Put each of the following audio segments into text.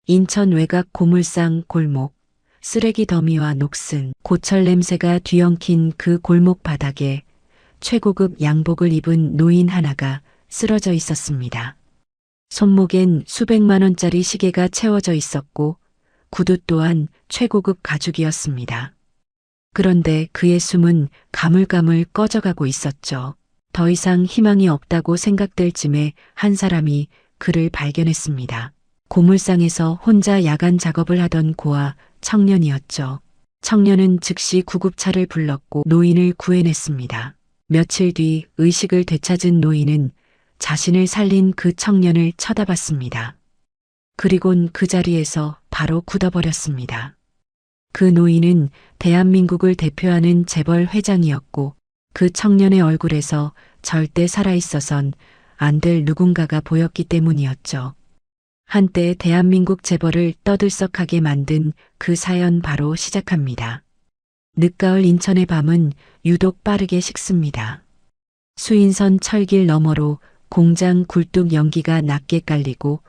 인천 외곽 고물상 골목, 쓰레기 더미와 녹슨 고철 냄새가 뒤엉킨 그 골목 바닥에 최고급 양복을 입은 노인 하나가 쓰러져 있었습니다. 손목엔 수백만 원짜리 시계가 채워져 있었고 구두 또한 최고급 가죽이었습니다. 그런데 그의 숨은 가물가물 꺼져가고 있었죠. 더 이상 희망이 없다고 생각될 쯤에 한 사람이 그를 발견했습니다. 고물상에서 혼자 야간 작업을 하던 고아 청년이었죠. 청년은 즉시 구급차를 불렀고 노인을 구해냈습니다. 며칠 뒤 의식을 되찾은 노인은 자신을 살린 그 청년을 쳐다봤습니다. 그리곤 그 자리에서 바로 굳어버렸습니다. 그 노인은 대한민국을 대표하는 재벌 회장이었고 그 청년의 얼굴에서 절대 살아있어선 안 될 누군가가 보였기 때문이었죠. 한때 대한민국 재벌을 떠들썩하게 만든 그 사연 바로 시작합니다. 늦가을 인천의 밤은 유독 빠르게 식습니다. 수인선 철길 너머로 공장 굴뚝 연기가 낮게 깔리고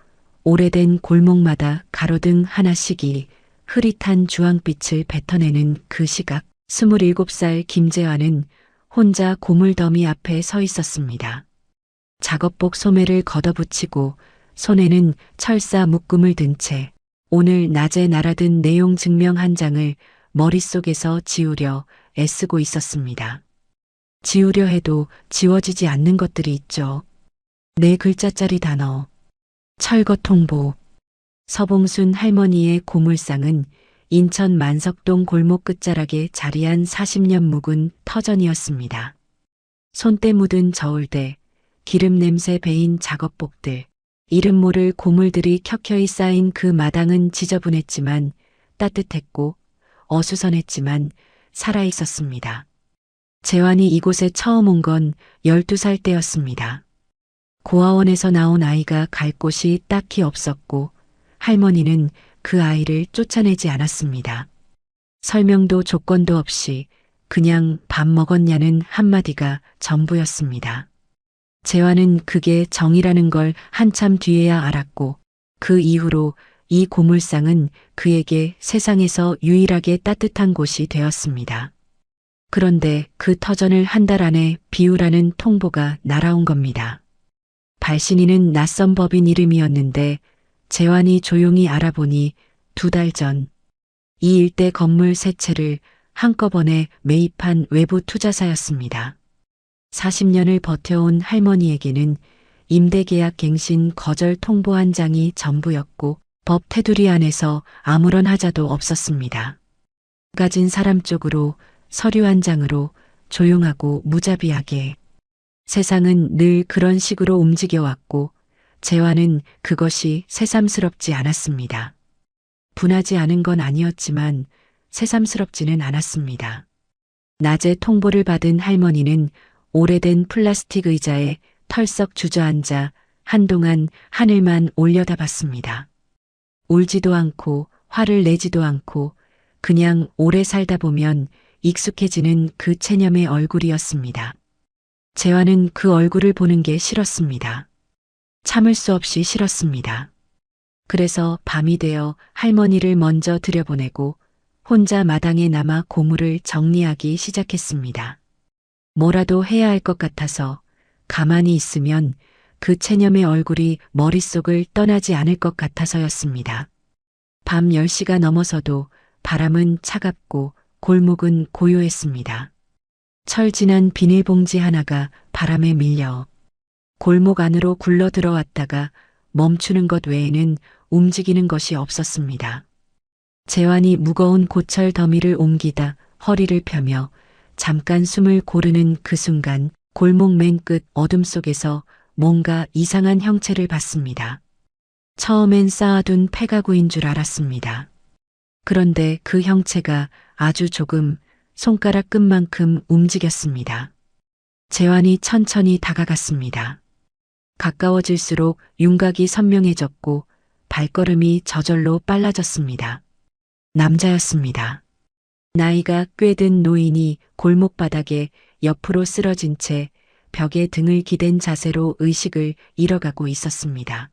오래된 골목마다 가로등 하나씩이 흐릿한 주황빛을 뱉어내는 그 시각, 27살 김재환은 혼자 고물더미 앞에 서 있었습니다. 작업복 소매를 걷어붙이고 손에는 철사 묶음을 든 채 오늘 낮에 날아든 내용 증명 한 장을 머릿속에서 지우려 애쓰고 있었습니다. 지우려 해도 지워지지 않는 것들이 있죠. 4글자짜리 단어. 철거 통보. 서봉순 할머니의 고물상은 인천 만석동 골목 끝자락에 자리한 40년 묵은 터전이었습니다. 손때 묻은 저울대, 기름 냄새 배인 작업복들, 이름 모를 고물들이 켜켜이 쌓인 그 마당은 지저분했지만 따뜻했고 어수선했지만 살아있었습니다. 재환이 이곳에 처음 온 건 12살 때였습니다. 고아원에서 나온 아이가 갈 곳이 딱히 없었고 할머니는 그 아이를 쫓아내지 않았습니다. 설명도 조건도 없이 그냥 밥 먹었냐는 한마디가 전부였습니다. 재환은 그게 정이라는 걸 한참 뒤에야 알았고 그 이후로 이 고물상은 그에게 세상에서 유일하게 따뜻한 곳이 되었습니다. 그런데 그 터전을 한 달 안에 비우라는 통보가 날아온 겁니다. 발신인은 낯선 법인 이름이었는데 재환이 조용히 알아보니 2달 전 이 일대 건물 3채를 한꺼번에 매입한 외부 투자사였습니다. 40년을 버텨온 할머니에게는 임대계약 갱신 거절 통보 한 장이 전부였고 법 테두리 안에서 아무런 하자도 없었습니다. 가진 사람 쪽으로 서류 한 장으로 조용하고 무자비하게. 세상은 늘 그런 식으로 움직여왔고 재환은 그것이 새삼스럽지 않았습니다. 분하지 않은 건 아니었지만 새삼스럽지는 않았습니다. 낮에 통보를 받은 할머니는 오래된 플라스틱 의자에 털썩 주저앉아 한동안 하늘만 올려다봤습니다. 울지도 않고 화를 내지도 않고 그냥 오래 살다 보면 익숙해지는 그 체념의 얼굴이었습니다. 재환은 그 얼굴을 보는 게 싫었습니다. 참을 수 없이 싫었습니다. 그래서 밤이 되어 할머니를 먼저 들여보내고 혼자 마당에 남아 고물을 정리하기 시작했습니다. 뭐라도 해야 할 것 같아서 가만히 있으면 그 체념의 얼굴이 머릿속을 떠나지 않을 것 같아서였습니다. 밤 10시가 넘어서도 바람은 차갑고 골목은 고요했습니다. 철 지난 비닐봉지 하나가 바람에 밀려 골목 안으로 굴러 들어왔다가 멈추는 것 외에는 움직이는 것이 없었습니다. 재환이 무거운 고철 더미를 옮기다 허리를 펴며 잠깐 숨을 고르는 그 순간 골목 맨 끝 어둠 속에서 뭔가 이상한 형체를 봤습니다. 처음엔 쌓아둔 폐가구인 줄 알았습니다. 그런데 그 형체가 아주 조금 손가락 끝만큼 움직였습니다. 재환이 천천히 다가갔습니다. 가까워질수록 윤곽이 선명해졌고 발걸음이 저절로 빨라졌습니다. 남자였습니다. 나이가 꽤 든 노인이 골목바닥에 옆으로 쓰러진 채 벽에 등을 기댄 자세로 의식을 잃어가고 있었습니다.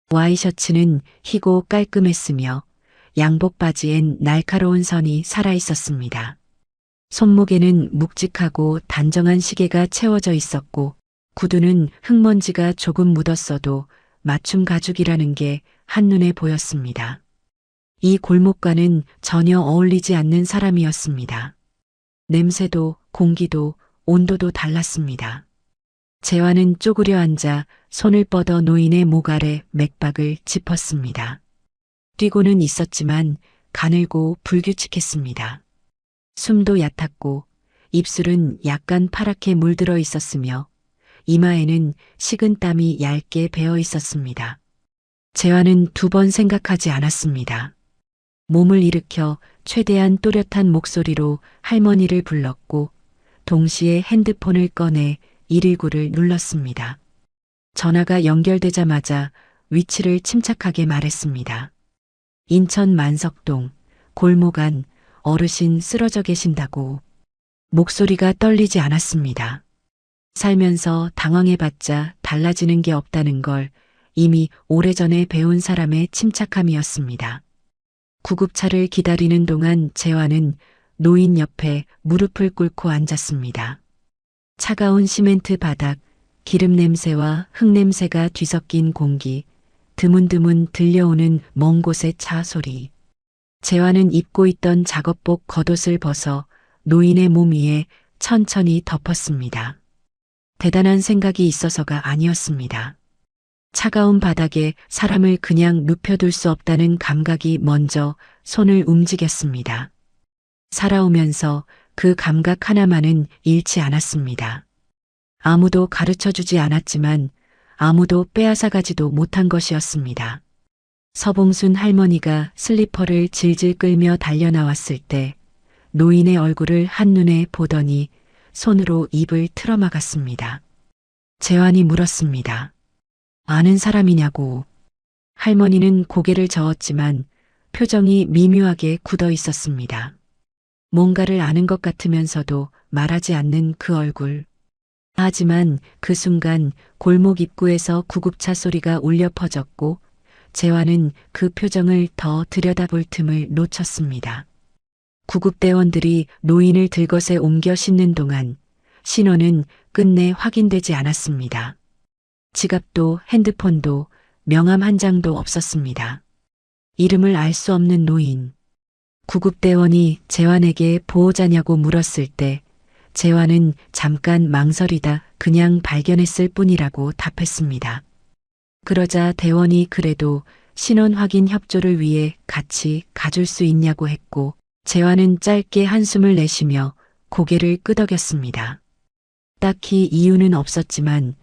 와이셔츠는 희고 깔끔했으며 양복 바지엔 날카로운 선이 살아 있었습니다. 손목에는 묵직하고 단정한 시계가 채워져 있었고 구두는 흙먼지가 조금 묻었어도 맞춤 가죽이라는 게 한눈에 보였습니다. 이 골목과는 전혀 어울리지 않는 사람이었습니다. 냄새도 공기도 온도도 달랐습니다. 재환은 쪼그려 앉아 손을 뻗어 노인의 목 아래 맥박을 짚었습니다. 뛰고는 있었지만 가늘고 불규칙했습니다. 숨도 얕았고 입술은 약간 파랗게 물들어 있었으며 이마에는 식은 땀이 얇게 배어 있었습니다. 재환은 두 번 생각하지 않았습니다. 몸을 일으켜 최대한 또렷한 목소리로 할머니를 불렀고 동시에 핸드폰을 꺼내 119를 눌렀습니다. 전화가 연결되자마자 위치를 침착하게 말했습니다. 인천 만석동 골목 안 어르신 쓰러져 계신다고. 목소리가 떨리지 않았습니다. 살면서 당황해봤자 달라지는 게 없다는 걸 이미 오래전에 배운 사람의 침착함이었습니다. 구급차를 기다리는 동안 재환은 노인 옆에 무릎을 꿇고 앉았습니다. 차가운 시멘트 바닥, 기름 냄새와 흙 냄새가 뒤섞인 공기, 드문드문 들려오는 먼 곳의 차 소리. 재환은 입고 있던 작업복 겉옷을 벗어 노인의 몸 위에 천천히 덮었습니다. 대단한 생각이 있어서가 아니었습니다. 차가운 바닥에 사람을 그냥 눕혀둘 수 없다는 감각이 먼저 손을 움직였습니다. 살아오면서 그 감각 하나만은 잃지 않았습니다. 아무도 가르쳐주지 않았지만 아무도 빼앗아가지도 못한 것이었습니다. 서봉순 할머니가 슬리퍼를 질질 끌며 달려나왔을 때 노인의 얼굴을 한눈에 보더니 손으로 입을 틀어막았습니다. 재환이 물었습니다. 아는 사람이냐고. 할머니는 고개를 저었지만 표정이 미묘하게 굳어 있었습니다. 뭔가를 아는 것 같으면서도 말하지 않는 그 얼굴. 하지만 그 순간 골목 입구에서 구급차 소리가 울려 퍼졌고 재환은 그 표정을 더 들여다볼 틈을 놓쳤습니다. 구급대원들이 노인을 들것에 옮겨 싣는 동안 신원은 끝내 확인되지 않았습니다. 지갑도 핸드폰도 명함 한 장도 없었습니다. 이름을 알 수 없는 노인. 구급대원이 재환에게 보호자냐고 물었을 때 재환은 잠깐 망설이다 그냥 발견했을 뿐이라고 답했습니다. 그러자 대원이 그래도 신원 확인 협조를 위해 같이 가줄 수 있냐고 했고 재환은 짧게 한숨을 내쉬며 고개를 끄덕였습니다. 딱히 이유는 없었지만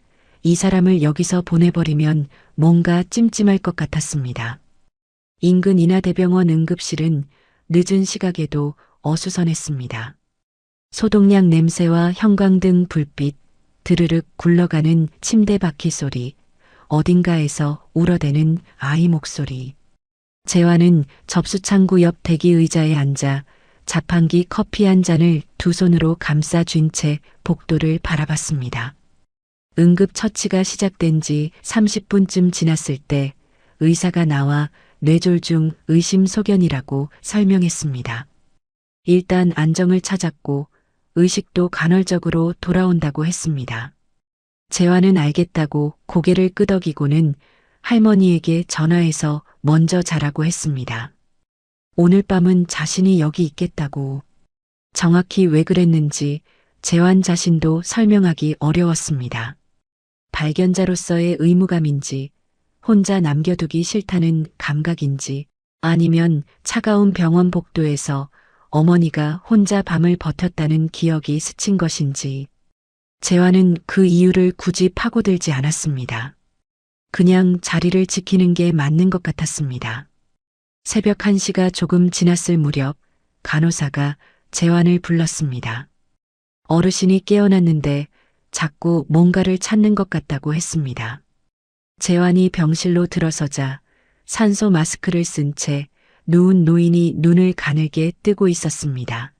이 사람을 여기서 보내버리면 뭔가 찜찜할 것 같았습니다. 인근 인하대병원 응급실은 늦은 시각에도 어수선했습니다. 소독약 냄새와 형광등 불빛, 드르륵 굴러가는 침대 바퀴 소리, 어딘가에서 울어대는 아이 목소리. 재환은 접수창구 옆 대기 의자에 앉아 자판기 커피 한 잔을 두 손으로 감싸 쥔 채 복도를 바라봤습니다. 응급처치가 시작된 지 30분쯤 지났을 때 의사가 나와 뇌졸중 의심소견이라고 설명했습니다. 일단 안정을 찾았고 의식도 간헐적으로 돌아온다고 했습니다. 재환은 알겠다고 고개를 끄덕이고는 할머니에게 전화해서 먼저 자라고 했습니다. 오늘 밤은 자신이 여기 있겠다고. 정확히 왜 그랬는지 재환 자신도 설명하기 어려웠습니다. 발견자로서의 의무감인지 혼자 남겨두기 싫다는 감각인지 아니면 차가운 병원 복도에서 어머니가 혼자 밤을 버텼다는 기억이 스친 것인지 재환은 그 이유를 굳이 파고들지 않았습니다. 그냥 자리를 지키는 게 맞는 것 같았습니다. 새벽 1시가 조금 지났을 무렵 간호사가 재환을 불렀습니다. 어르신이 깨어났는데 자꾸 뭔가를 찾는 것 같다고 했습니다. 재환이 병실로 들어서자 산소 마스크를 쓴 채 누운 노인이 눈을 가늘게 뜨고 있었습니다.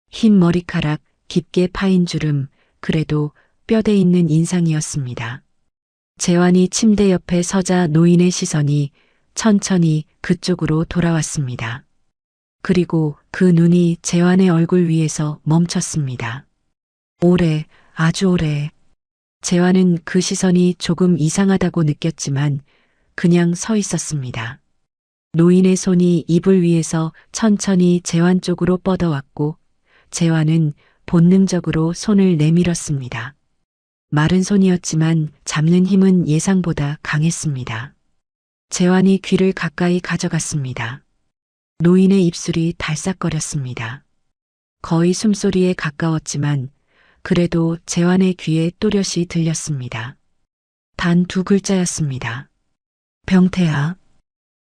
흰 머리카락, 깊게 파인 주름, 그래도 뼈대 있는 인상이었습니다. 재환이 침대 옆에 서자 노인의 시선이 천천히 그쪽으로 돌아왔습니다. 그리고 그 눈이 재환의 얼굴 위에서 멈췄습니다. 오래, 아주 오래. 재환은 그 시선이 조금 이상하다고 느꼈지만 그냥 서 있었습니다. 노인의 손이 이불 위에서 천천히 재환 쪽으로 뻗어왔고 재환은 본능적으로 손을 내밀었습니다. 마른 손이었지만 잡는 힘은 예상보다 강했습니다. 재환이 귀를 가까이 가져갔습니다. 노인의 입술이 달싹거렸습니다. 거의 숨소리에 가까웠지만 그래도 재환의 귀에 또렷이 들렸습니다. 단 2글자였습니다. 병태야.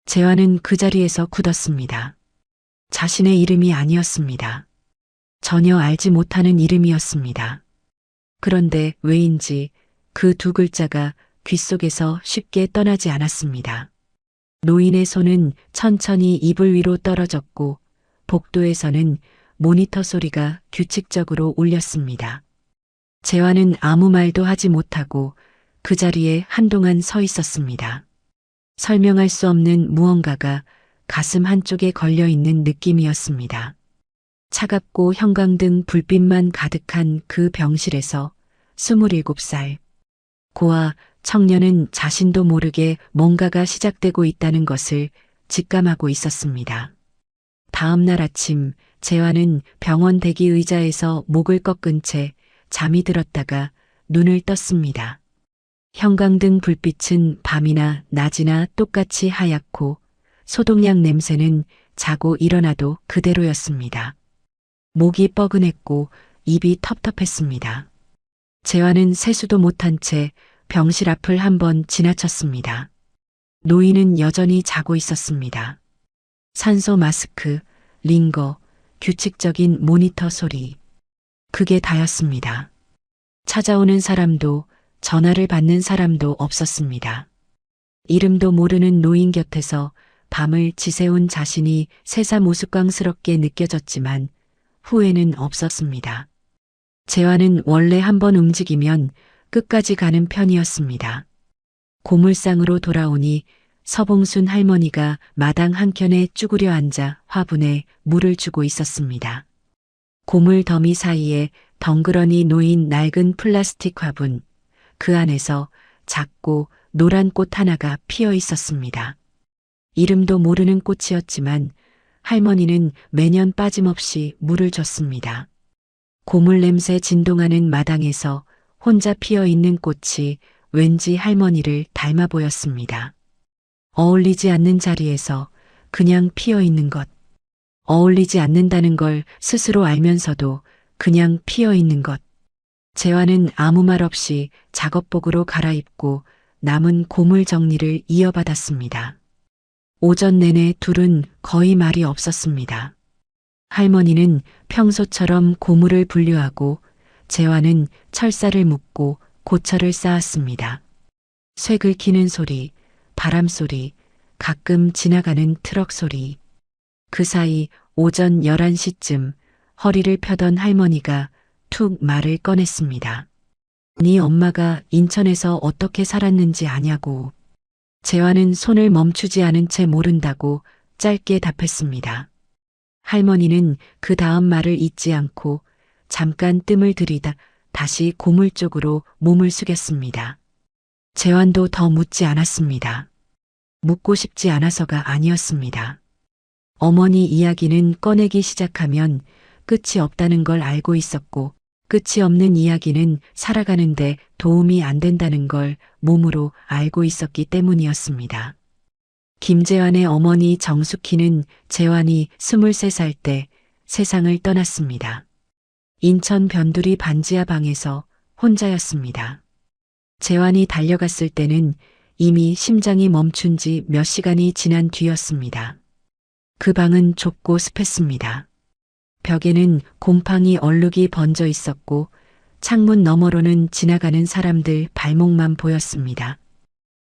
재환은 그 자리에서 굳었습니다. 자신의 이름이 아니었습니다. 전혀 알지 못하는 이름이었습니다. 그런데 왜인지 그 2글자가 귓속에서 쉽게 떠나지 않았습니다. 노인의 손은 천천히 이불 위로 떨어졌고 복도에서는 모니터 소리가 규칙적으로 울렸습니다. 재환은 아무 말도 하지 못하고 그 자리에 한동안 서 있었습니다. 설명할 수 없는 무언가가 가슴 한쪽에 걸려있는 느낌이었습니다. 차갑고 형광등 불빛만 가득한 그 병실에서 27살 고아 청년은 자신도 모르게 뭔가가 시작되고 있다는 것을 직감하고 있었습니다. 다음 날 아침 재환은 병원 대기 의자에서 목을 꺾은 채 잠이 들었다가 눈을 떴습니다. 형광등 불빛은 밤이나 낮이나 똑같이 하얗고 소독약 냄새는 자고 일어나도 그대로였습니다. 목이 뻐근했고 입이 텁텁했습니다. 재환은 세수도 못한 채 병실 앞을 한번 지나쳤습니다. 노인은 여전히 자고 있었습니다. 산소 마스크, 링거, 규칙적인 모니터 소리. 그게 다였습니다. 찾아오는 사람도 전화를 받는 사람도 없었습니다. 이름도 모르는 노인 곁에서 밤을 지새운 자신이 새삼 우스꽝스럽게 느껴졌지만 후회는 없었습니다. 재환은 원래 한번 움직이면 끝까지 가는 편이었습니다. 고물상으로 돌아오니 서봉순 할머니가 마당 한켠에 쭈그려 앉아 화분에 물을 주고 있었습니다. 고물 더미 사이에 덩그러니 놓인 낡은 플라스틱 화분, 그 안에서 작고 노란 꽃 하나가 피어 있었습니다. 이름도 모르는 꽃이었지만 할머니는 매년 빠짐없이 물을 줬습니다. 고물 냄새 진동하는 마당에서 혼자 피어 있는 꽃이 왠지 할머니를 닮아 보였습니다. 어울리지 않는 자리에서 그냥 피어 있는 것. 어울리지 않는다는 걸 스스로 알면서도 그냥 피어 있는 것. 재환은 아무 말 없이 작업복으로 갈아입고 남은 고물 정리를 이어받았습니다. 오전 내내 둘은 거의 말이 없었습니다. 할머니는 평소처럼 고물을 분류하고 재환은 철사를 묶고 고철을 쌓았습니다. 쇠 긁히는 소리, 바람 소리, 가끔 지나가는 트럭 소리. 그 사이 오전 11시쯤 허리를 펴던 할머니가 툭 말을 꺼냈습니다. 네 엄마가 인천에서 어떻게 살았는지 아냐고. 재환은 손을 멈추지 않은 채 모른다고 짧게 답했습니다. 할머니는 그 다음 말을 잇지 않고 잠깐 뜸을 들이다 다시 고물 쪽으로 몸을 숙였습니다. 재환도 더 묻지 않았습니다. 묻고 싶지 않아서가 아니었습니다. 어머니 이야기는 꺼내기 시작하면 끝이 없다는 걸 알고 있었고 끝이 없는 이야기는 살아가는데 도움이 안 된다는 걸 몸으로 알고 있었기 때문이었습니다. 김재환의 어머니 정숙희는 재환이 23살 때 세상을 떠났습니다. 인천 변두리 반지하 방에서 혼자였습니다. 재환이 달려갔을 때는 이미 심장이 멈춘 지 몇 시간이 지난 뒤였습니다. 그 방은 좁고 습했습니다. 벽에는 곰팡이 얼룩이 번져 있었고 창문 너머로는 지나가는 사람들 발목만 보였습니다.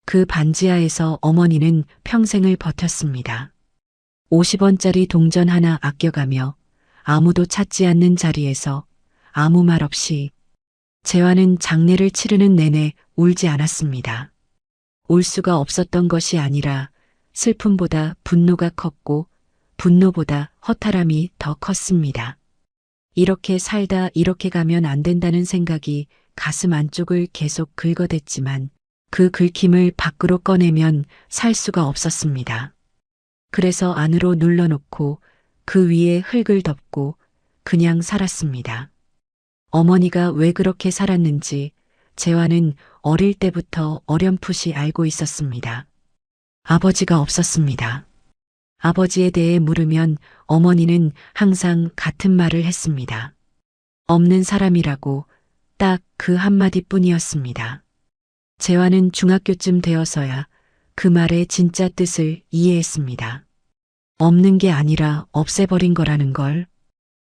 그 반지하에서 어머니는 평생을 버텼습니다. 50원짜리 동전 하나 아껴가며 아무도 찾지 않는 자리에서 아무 말 없이. 재환은 장례를 치르는 내내 울지 않았습니다. 올 수가 없었던 것이 아니라 슬픔보다 분노가 컸고 분노보다 허탈함이 더 컸습니다. 이렇게 살다 이렇게 가면 안 된다는 생각이 가슴 안쪽을 계속 긁어댔지만 그 긁힘을 밖으로 꺼내면 살 수가 없었습니다. 그래서 안으로 눌러놓고 그 위에 흙을 덮고 그냥 살았습니다. 어머니가 왜 그렇게 살았는지 재환은 어릴 때부터 어렴풋이 알고 있었습니다. 아버지가 없었습니다. 아버지에 대해 물으면 어머니는 항상 같은 말을 했습니다. 없는 사람이라고 딱 그 한마디뿐이었습니다. 재환은 중학교쯤 되어서야 그 말의 진짜 뜻을 이해했습니다. 없는 게 아니라 없애버린 거라는 걸,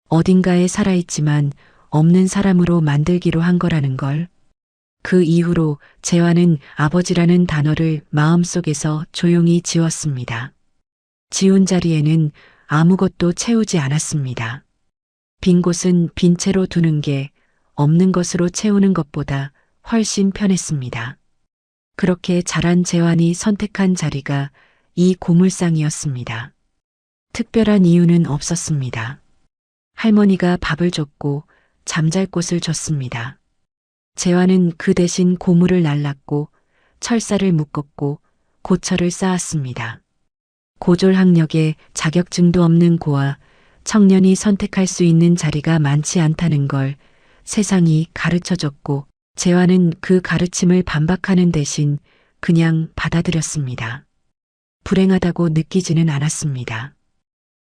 어딘가에 살아있지만 없는 사람으로 만들기로 한 거라는 걸. 그 이후로 재환은 아버지라는 단어를 마음속에서 조용히 지웠습니다. 지운 자리에는 아무것도 채우지 않았습니다. 빈 곳은 빈 채로 두는 게 없는 것으로 채우는 것보다 훨씬 편했습니다. 그렇게 자란 재환이 선택한 자리가 이 고물상이었습니다. 특별한 이유는 없었습니다. 할머니가 밥을 줬고 잠잘 곳을 줬습니다. 재환은 그 대신 고물을 날랐고 철사를 묶었고 고철을 쌓았습니다. 고졸학력에 자격증도 없는 고아 청년이 선택할 수 있는 자리가 많지 않다는 걸 세상이 가르쳐줬고 재환은 그 가르침을 반박하는 대신 그냥 받아들였습니다. 불행하다고 느끼지는 않았습니다.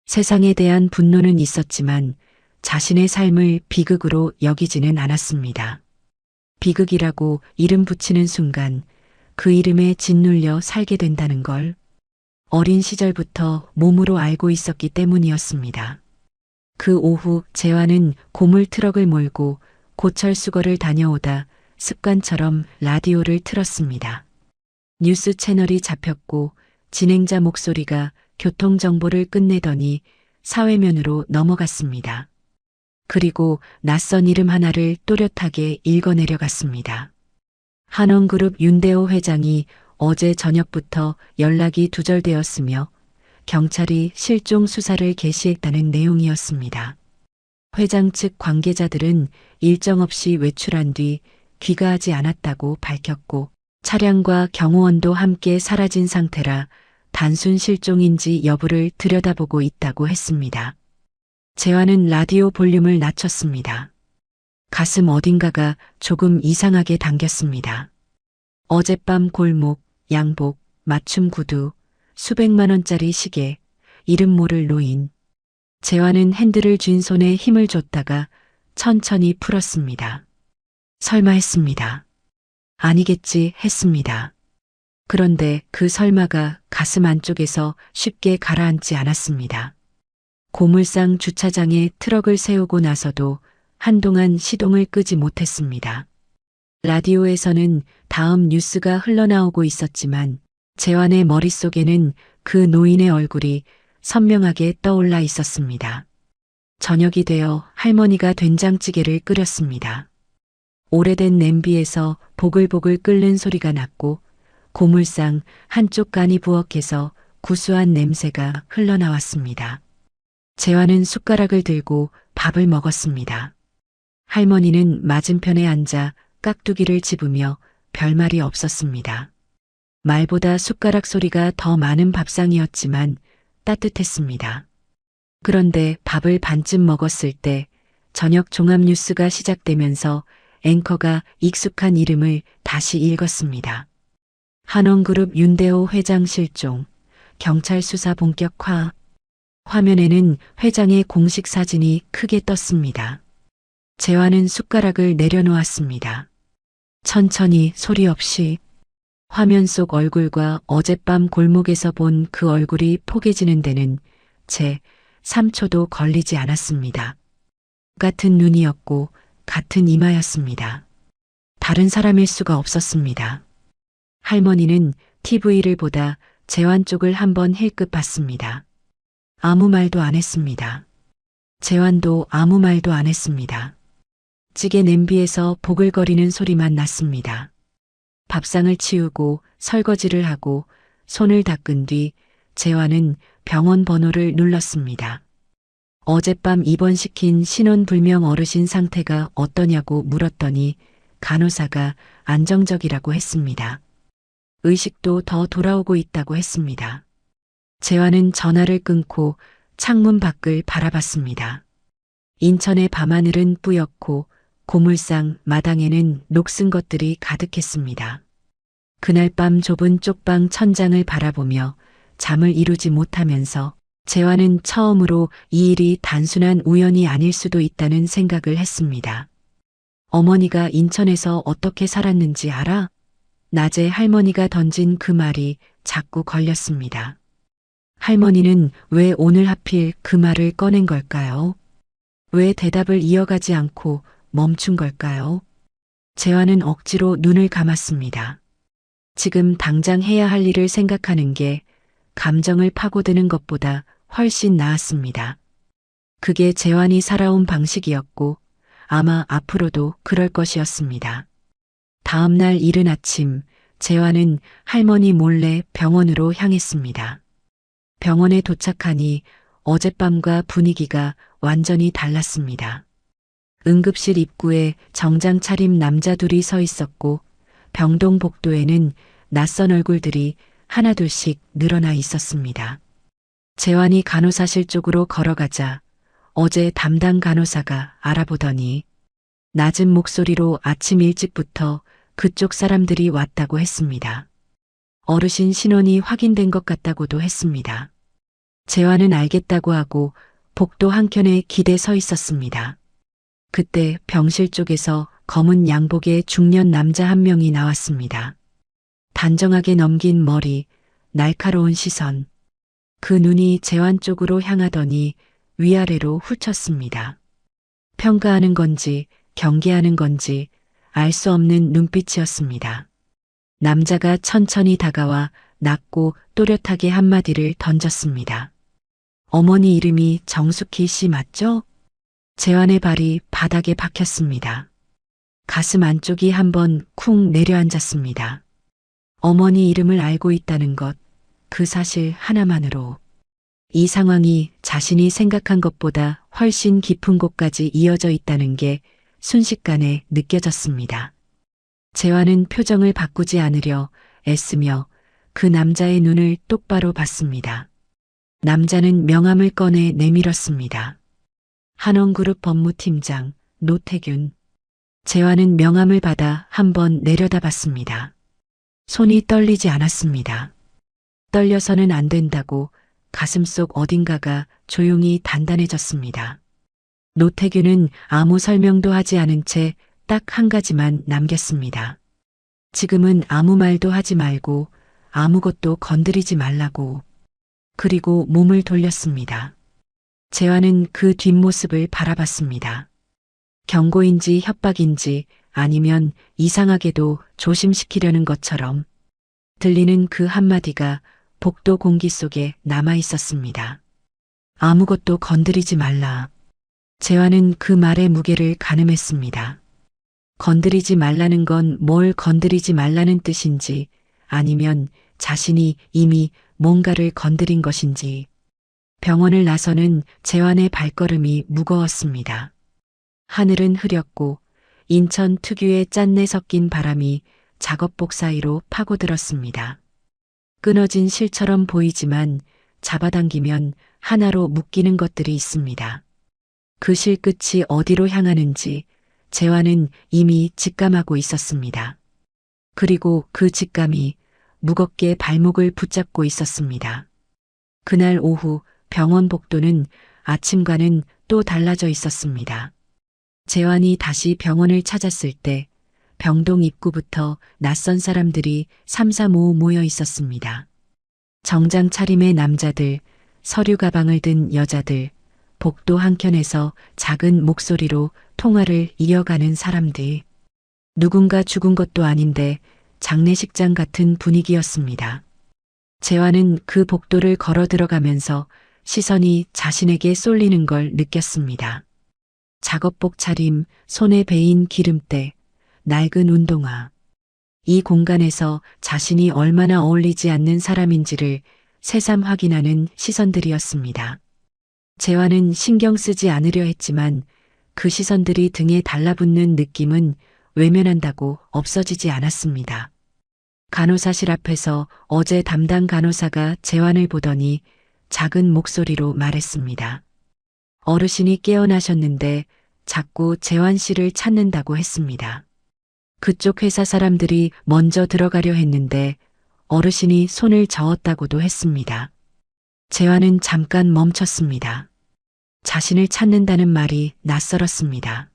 세상에 대한 분노는 있었지만 자신의 삶을 비극으로 여기지는 않았습니다. 비극이라고 이름 붙이는 순간 그 이름에 짓눌려 살게 된다는 걸 어린 시절부터 몸으로 알고 있었기 때문이었습니다. 그 오후 재환은 고물 트럭을 몰고 고철 수거를 다녀오다 습관처럼 라디오를 틀었습니다. 뉴스 채널이 잡혔고 진행자 목소리가 교통정보를 끝내더니 사회면으로 넘어갔습니다. 그리고 낯선 이름 하나를 또렷하게 읽어내려갔습니다. 한원그룹 윤대호 회장이 어제 저녁부터 연락이 두절되었으며 경찰이 실종 수사를 개시했다는 내용이었습니다. 회장 측 관계자들은 일정 없이 외출한 뒤 귀가하지 않았다고 밝혔고 차량과 경호원도 함께 사라진 상태라 단순 실종인지 여부를 들여다보고 있다고 했습니다. 재환은 라디오 볼륨을 낮췄습니다. 가슴 어딘가가 조금 이상하게 당겼습니다. 어젯밤 골목, 양복, 맞춤 구두, 수백만 원짜리 시계, 이름 모를 노인. 재환은 핸들을 쥔 손에 힘을 줬다가 천천히 풀었습니다. 설마 했습니다. 아니겠지 했습니다. 그런데 그 설마가 가슴 안쪽에서 쉽게 가라앉지 않았습니다. 고물상 주차장에 트럭을 세우고 나서도 한동안 시동을 끄지 못했습니다. 라디오에서는 다음 뉴스가 흘러나오고 있었지만 재환의 머릿속에는 그 노인의 얼굴이 선명하게 떠올라 있었습니다. 저녁이 되어 할머니가 된장찌개를 끓였습니다. 오래된 냄비에서 보글보글 끓는 소리가 났고 고물상 한쪽 간이 부엌에서 구수한 냄새가 흘러나왔습니다. 재환은 숟가락을 들고 밥을 먹었습니다. 할머니는 맞은편에 앉아 깍두기를 집으며 별말이 없었습니다. 말보다 숟가락 소리가 더 많은 밥상이었지만 따뜻했습니다. 그런데 밥을 반쯤 먹었을 때 저녁 종합뉴스가 시작되면서 앵커가 익숙한 이름을 다시 읽었습니다. 한원그룹 윤대호 회장 실종, 경찰 수사 본격화. 화면에는 회장의 공식 사진이 크게 떴습니다. 재환은 숟가락을 내려놓았습니다. 천천히 소리 없이 화면 속 얼굴과 어젯밤 골목에서 본 그 얼굴이 포개지는 데는 채 3초도 걸리지 않았습니다. 같은 눈이었고 같은 이마였습니다. 다른 사람일 수가 없었습니다. 할머니는 TV를 보다 재환 쪽을 한번 힐끗 봤습니다. 아무 말도 안 했습니다. 재환도 아무 말도 안 했습니다. 찌개 냄비에서 보글거리는 소리만 났습니다. 밥상을 치우고 설거지를 하고 손을 닦은 뒤 재환은 병원 번호를 눌렀습니다. 어젯밤 입원시킨 신원불명 어르신 상태가 어떠냐고 물었더니 간호사가 안정적이라고 했습니다. 의식도 더 돌아오고 있다고 했습니다. 재환은 전화를 끊고 창문 밖을 바라봤습니다. 인천의 밤하늘은 뿌옇고 고물상 마당에는 녹슨 것들이 가득했습니다. 그날 밤 좁은 쪽방 천장을 바라보며 잠을 이루지 못하면서 재환은 처음으로 이 일이 단순한 우연이 아닐 수도 있다는 생각을 했습니다. 어머니가 인천에서 어떻게 살았는지 알아? 낮에 할머니가 던진 그 말이 자꾸 걸렸습니다. 할머니는 왜 오늘 하필 그 말을 꺼낸 걸까요? 왜 대답을 이어가지 않고 멈춘 걸까요? 재환은 억지로 눈을 감았습니다. 지금 당장 해야 할 일을 생각하는 게 감정을 파고드는 것보다 훨씬 나았습니다. 그게 재환이 살아온 방식이었고 아마 앞으로도 그럴 것이었습니다. 다음 날 이른 아침 재환은 할머니 몰래 병원으로 향했습니다. 병원에 도착하니 어젯밤과 분위기가 완전히 달랐습니다. 응급실 입구에 정장 차림 남자 둘이 서 있었고 병동 복도에는 낯선 얼굴들이 하나둘씩 늘어나 있었습니다. 재환이 간호사실 쪽으로 걸어가자 어제 담당 간호사가 알아보더니 낮은 목소리로 아침 일찍부터 그쪽 사람들이 왔다고 했습니다. 어르신 신원이 확인된 것 같다고도 했습니다. 재환은 알겠다고 하고 복도 한켠에 기대 서 있었습니다. 그때 병실 쪽에서 검은 양복의 중년 남자 한 명이 나왔습니다. 단정하게 넘긴 머리, 날카로운 시선. 그 눈이 재환 쪽으로 향하더니 위아래로 훑쳤습니다. 평가하는 건지 경계하는 건지 알 수 없는 눈빛이었습니다. 남자가 천천히 다가와 낮고 또렷하게 한마디를 던졌습니다. 어머니 이름이 정숙희 씨 맞죠? 재환의 발이 바닥에 박혔습니다. 가슴 안쪽이 한번 쿵 내려앉았습니다. 어머니 이름을 알고 있다는 것, 그 사실 하나만으로 이 상황이 자신이 생각한 것보다 훨씬 깊은 곳까지 이어져 있다는 게 순식간에 느껴졌습니다. 재환은 표정을 바꾸지 않으려 애쓰며 그 남자의 눈을 똑바로 봤습니다. 남자는 명함을 꺼내 내밀었습니다. 한원그룹 법무팀장 노태균. 재환은 명함을 받아 한번 내려다봤습니다. 손이 떨리지 않았습니다. 떨려서는 안 된다고 가슴속 어딘가가 조용히 단단해졌습니다. 노태균은 아무 설명도 하지 않은 채 딱 한 가지만 남겼습니다. 지금은 아무 말도 하지 말고 아무것도 건드리지 말라고. 그리고 몸을 돌렸습니다. 재환은 그 뒷모습을 바라봤습니다. 경고인지 협박인지 아니면 이상하게도 조심시키려는 것처럼 들리는 그 한마디가 복도 공기 속에 남아 있었습니다. 아무것도 건드리지 말라. 재환은 그 말의 무게를 가늠했습니다. 건드리지 말라는 건 뭘 건드리지 말라는 뜻인지 아니면 자신이 이미 뭔가를 건드린 것인지. 병원을 나서는 재환의 발걸음이 무거웠습니다. 하늘은 흐렸고 인천 특유의 짠내 섞인 바람이 작업복 사이로 파고들었습니다. 끊어진 실처럼 보이지만 잡아당기면 하나로 묶이는 것들이 있습니다. 그 실 끝이 어디로 향하는지 재환은 이미 직감하고 있었습니다. 그리고 그 직감이 무겁게 발목을 붙잡고 있었습니다. 그날 오후 병원 복도는 아침과는 또 달라져 있었습니다. 재환이 다시 병원을 찾았을 때 병동 입구부터 낯선 사람들이 삼삼오오 모여 있었습니다. 정장 차림의 남자들, 서류 가방을 든 여자들, 복도 한켠에서 작은 목소리로 통화를 이어가는 사람들. 누군가 죽은 것도 아닌데 장례식장 같은 분위기였습니다. 재환은 그 복도를 걸어 들어가면서 시선이 자신에게 쏠리는 걸 느꼈습니다. 작업복 차림, 손에 베인 기름때, 낡은 운동화. 이 공간에서 자신이 얼마나 어울리지 않는 사람인지를 새삼 확인하는 시선들이었습니다. 재환은 신경 쓰지 않으려 했지만 그 시선들이 등에 달라붙는 느낌은 외면한다고 없어지지 않았습니다. 간호사실 앞에서 어제 담당 간호사가 재환을 보더니 작은 목소리로 말했습니다. 어르신이 깨어나셨는데 자꾸 재환 씨를 찾는다고 했습니다. 그쪽 회사 사람들이 먼저 들어가려 했는데 어르신이 손을 저었다고도 했습니다. 재환은 잠깐 멈췄습니다. 자신을 찾는다는 말이 낯설었습니다.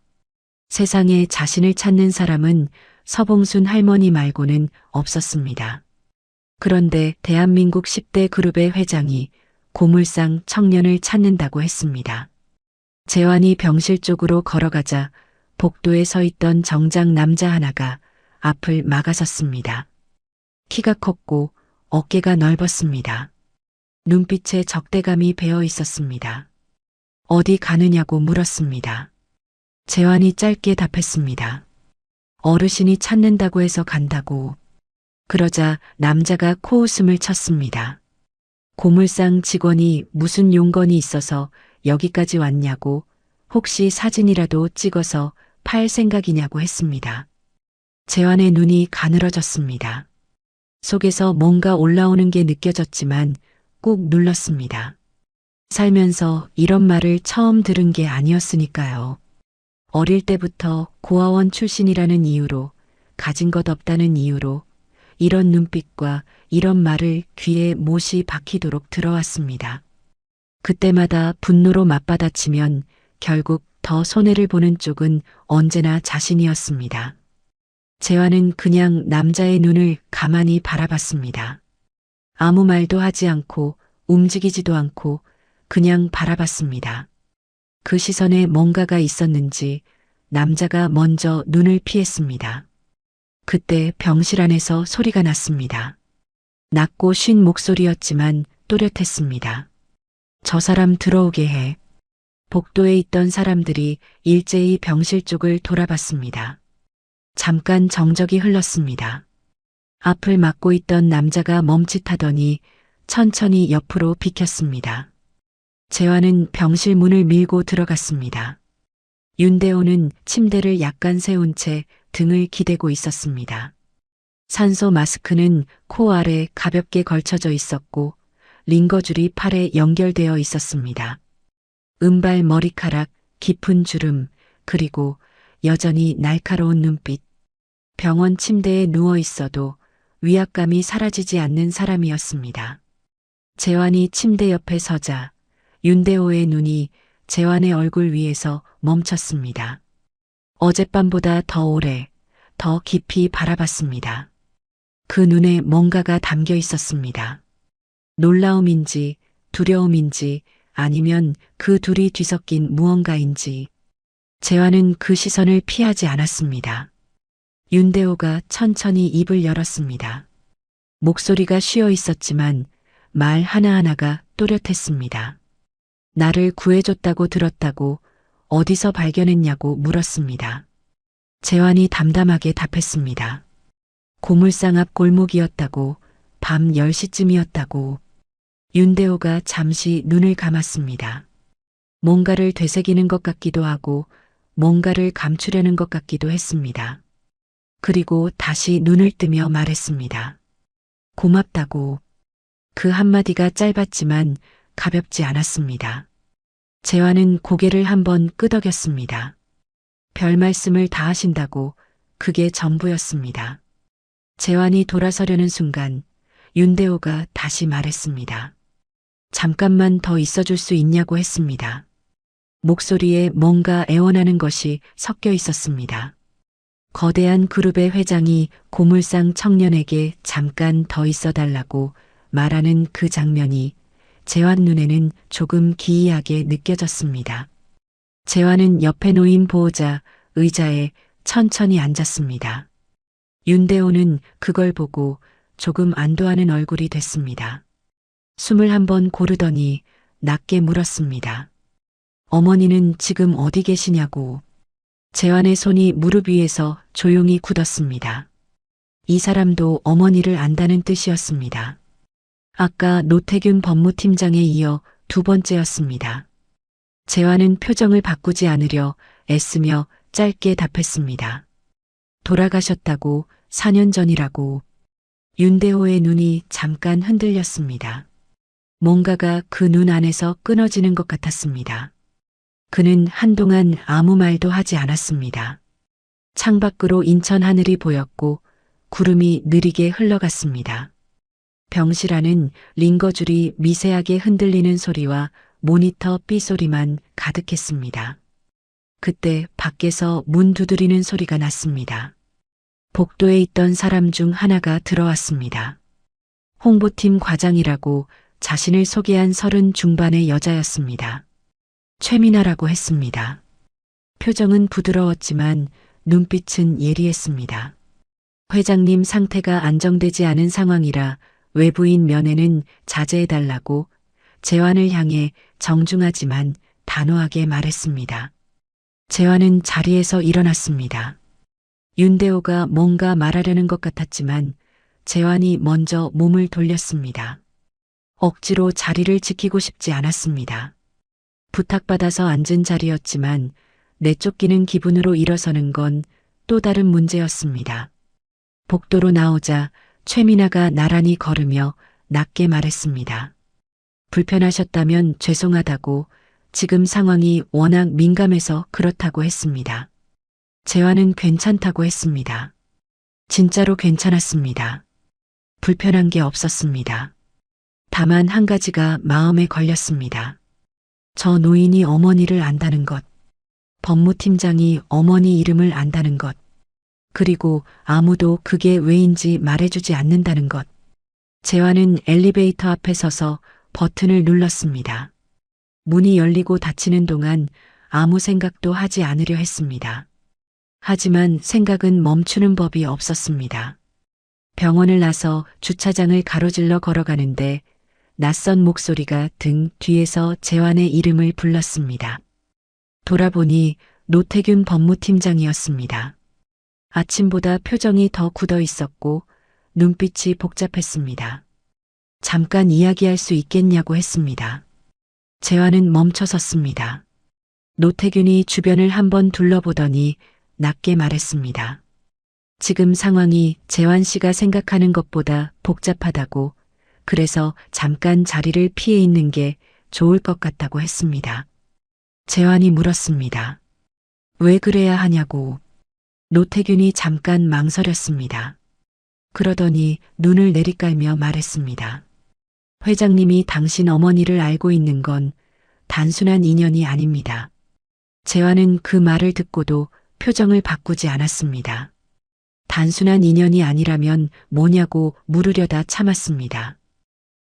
세상에 자신을 찾는 사람은 서봉순 할머니 말고는 없었습니다. 그런데 대한민국 10대 그룹의 회장이 고물상 청년을 찾는다고 했습니다. 재환이 병실 쪽으로 걸어가자 복도에 서 있던 정장 남자 하나가 앞을 막아섰습니다. 키가 컸고 어깨가 넓었습니다. 눈빛에 적대감이 배어 있었습니다. 어디 가느냐고 물었습니다. 재환이 짧게 답했습니다. 어르신이 찾는다고 해서 간다고. 그러자 남자가 코웃음을 쳤습니다. 고물상 직원이 무슨 용건이 있어서 여기까지 왔냐고, 혹시 사진이라도 찍어서 팔 생각이냐고 했습니다. 재환의 눈이 가늘어졌습니다. 속에서 뭔가 올라오는 게 느껴졌지만 꾹 눌렀습니다. 살면서 이런 말을 처음 들은 게 아니었으니까요. 어릴 때부터 고아원 출신이라는 이유로, 가진 것 없다는 이유로 이런 눈빛과 이런 말을 귀에 못이 박히도록 들어왔습니다. 그때마다 분노로 맞받아치면 결국 더 손해를 보는 쪽은 언제나 자신이었습니다. 재환은 그냥 남자의 눈을 가만히 바라봤습니다. 아무 말도 하지 않고 움직이지도 않고 그냥 바라봤습니다. 그 시선에 뭔가가 있었는지 남자가 먼저 눈을 피했습니다. 그때 병실 안에서 소리가 났습니다. 낮고 쉰 목소리였지만 또렷했습니다. 저 사람 들어오게 해. 복도에 있던 사람들이 일제히 병실 쪽을 돌아봤습니다. 잠깐 정적이 흘렀습니다. 앞을 막고 있던 남자가 멈칫하더니 천천히 옆으로 비켰습니다. 재환은 병실 문을 밀고 들어갔습니다. 윤대호는 침대를 약간 세운 채 등을 기대고 있었습니다. 산소 마스크는 코 아래 가볍게 걸쳐져 있었고 링거줄이 팔에 연결되어 있었습니다. 은발 머리카락, 깊은 주름, 그리고 여전히 날카로운 눈빛. 병원 침대에 누워 있어도 위압감이 사라지지 않는 사람이었습니다. 재환이 침대 옆에 서자 윤대호의 눈이 재환의 얼굴 위에서 멈췄습니다. 어젯밤보다 더 오래, 더 깊이 바라봤습니다. 그 눈에 뭔가가 담겨 있었습니다. 놀라움인지 두려움인지 아니면 그 둘이 뒤섞인 무언가인지. 재환은 그 시선을 피하지 않았습니다. 윤대호가 천천히 입을 열었습니다. 목소리가 쉬어 있었지만 말 하나하나가 또렷했습니다. 나를 구해줬다고 들었다고, 어디서 발견했냐고 물었습니다. 재환이 담담하게 답했습니다. 고물상 앞 골목이었다고, 밤 10시쯤이었다고. 윤대호가 잠시 눈을 감았습니다. 뭔가를 되새기는 것 같기도 하고 뭔가를 감추려는 것 같기도 했습니다. 그리고 다시 눈을 뜨며 말했습니다. 고맙다고. 그 한마디가 짧았지만 가볍지 않았습니다. 재환은 고개를 한번 끄덕였습니다. 별 말씀을 다 하신다고. 그게 전부였습니다. 재환이 돌아서려는 순간 윤대호가 다시 말했습니다. 잠깐만 더 있어줄 수 있냐고 했습니다. 목소리에 뭔가 애원하는 것이 섞여 있었습니다. 거대한 그룹의 회장이 고물상 청년에게 잠깐 더 있어달라고 말하는 그 장면이 재환 눈에는 조금 기이하게 느껴졌습니다. 재환은 옆에 놓인 보호자 의자에 천천히 앉았습니다. 윤대호는 그걸 보고 조금 안도하는 얼굴이 됐습니다. 숨을 한번 고르더니 낮게 물었습니다. 어머니는 지금 어디 계시냐고. 재환의 손이 무릎 위에서 조용히 굳었습니다. 이 사람도 어머니를 안다는 뜻이었습니다. 아까 노태균 법무팀장에 이어 두 번째였습니다. 재환은 표정을 바꾸지 않으려 애쓰며 짧게 답했습니다. 돌아가셨다고 4년 전이라고. 윤대호의 눈이 잠깐 흔들렸습니다. 뭔가가 그 눈 안에서 끊어지는 것 같았습니다. 그는 한동안 아무 말도 하지 않았습니다. 창밖으로 인천 하늘이 보였고 구름이 느리게 흘러갔습니다. 병실 안은 링거줄이 미세하게 흔들리는 소리와 모니터 삐소리만 가득했습니다. 그때 밖에서 문 두드리는 소리가 났습니다. 복도에 있던 사람 중 하나가 들어왔습니다. 홍보팀 과장이라고 자신을 소개한 30 중반의 여자였습니다. 최미나라고 했습니다. 표정은 부드러웠지만 눈빛은 예리했습니다. 회장님 상태가 안정되지 않은 상황이라 외부인 면회는 자제해달라고 재환을 향해 정중하지만 단호하게 말했습니다. 재환은 자리에서 일어났습니다. 윤대호가 뭔가 말하려는 것 같았지만 재환이 먼저 몸을 돌렸습니다. 억지로 자리를 지키고 싶지 않았습니다. 부탁받아서 앉은 자리였지만 내쫓기는 기분으로 일어서는 건 또 다른 문제였습니다. 복도로 나오자 최미나가 나란히 걸으며 낮게 말했습니다. 불편하셨다면 죄송하다고, 지금 상황이 워낙 민감해서 그렇다고 했습니다. 재환은 괜찮다고 했습니다. 진짜로 괜찮았습니다. 불편한 게 없었습니다. 다만 한 가지가 마음에 걸렸습니다. 저 노인이 어머니를 안다는 것, 법무팀장이 어머니 이름을 안다는 것, 그리고 아무도 그게 왜인지 말해주지 않는다는 것. 재환은 엘리베이터 앞에 서서 버튼을 눌렀습니다. 문이 열리고 닫히는 동안 아무 생각도 하지 않으려 했습니다. 하지만 생각은 멈추는 법이 없었습니다. 병원을 나서 주차장을 가로질러 걸어가는데 낯선 목소리가 등 뒤에서 재환의 이름을 불렀습니다. 돌아보니 노태균 법무팀장이었습니다. 아침보다 표정이 더 굳어 있었고 눈빛이 복잡했습니다. 잠깐 이야기할 수 있겠냐고 했습니다. 재환은 멈춰섰습니다. 노태균이 주변을 한번 둘러보더니 낮게 말했습니다. 지금 상황이 재환 씨가 생각하는 것보다 복잡하다고, 그래서 잠깐 자리를 피해 있는 게 좋을 것 같다고 했습니다. 재환이 물었습니다. 왜 그래야 하냐고. 노태균이 잠깐 망설였습니다. 그러더니 눈을 내리깔며 말했습니다. 회장님이 당신 어머니를 알고 있는 건 단순한 인연이 아닙니다. 재환은 그 말을 듣고도 표정을 바꾸지 않았습니다. 단순한 인연이 아니라면 뭐냐고 물으려다 참았습니다.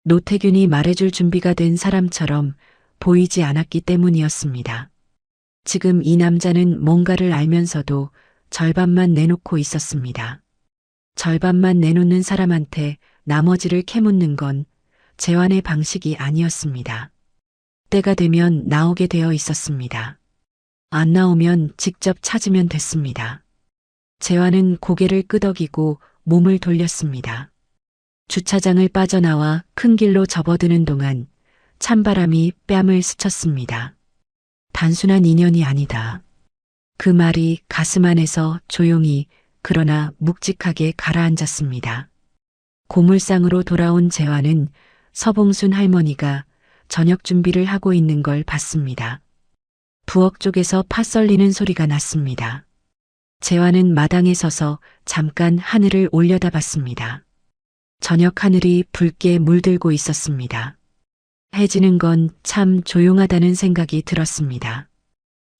노태균이 말해줄 준비가 된 사람처럼 보이지 않았기 때문이었습니다. 지금 이 남자는 뭔가를 알면서도 절반만 내놓고 있었습니다. 절반만 내놓는 사람한테 나머지를 캐묻는 건 재환의 방식이 아니었습니다. 때가 되면 나오게 되어 있었습니다. 안 나오면 직접 찾으면 됐습니다. 재환은 고개를 끄덕이고 몸을 돌렸습니다. 주차장을 빠져나와 큰 길로 접어드는 동안 찬바람이 뺨을 스쳤습니다. 단순한 인연이 아니다. 그 말이 가슴 안에서 조용히 그러나 묵직하게 가라앉았습니다. 고물상으로 돌아온 재환은 서봉순 할머니가 저녁 준비를 하고 있는 걸 봤습니다. 부엌 쪽에서 파 썰리는 소리가 났습니다. 재환은 마당에 서서 잠깐 하늘을 올려다봤습니다. 저녁 하늘이 붉게 물들고 있었습니다. 해지는 건 참 조용하다는 생각이 들었습니다.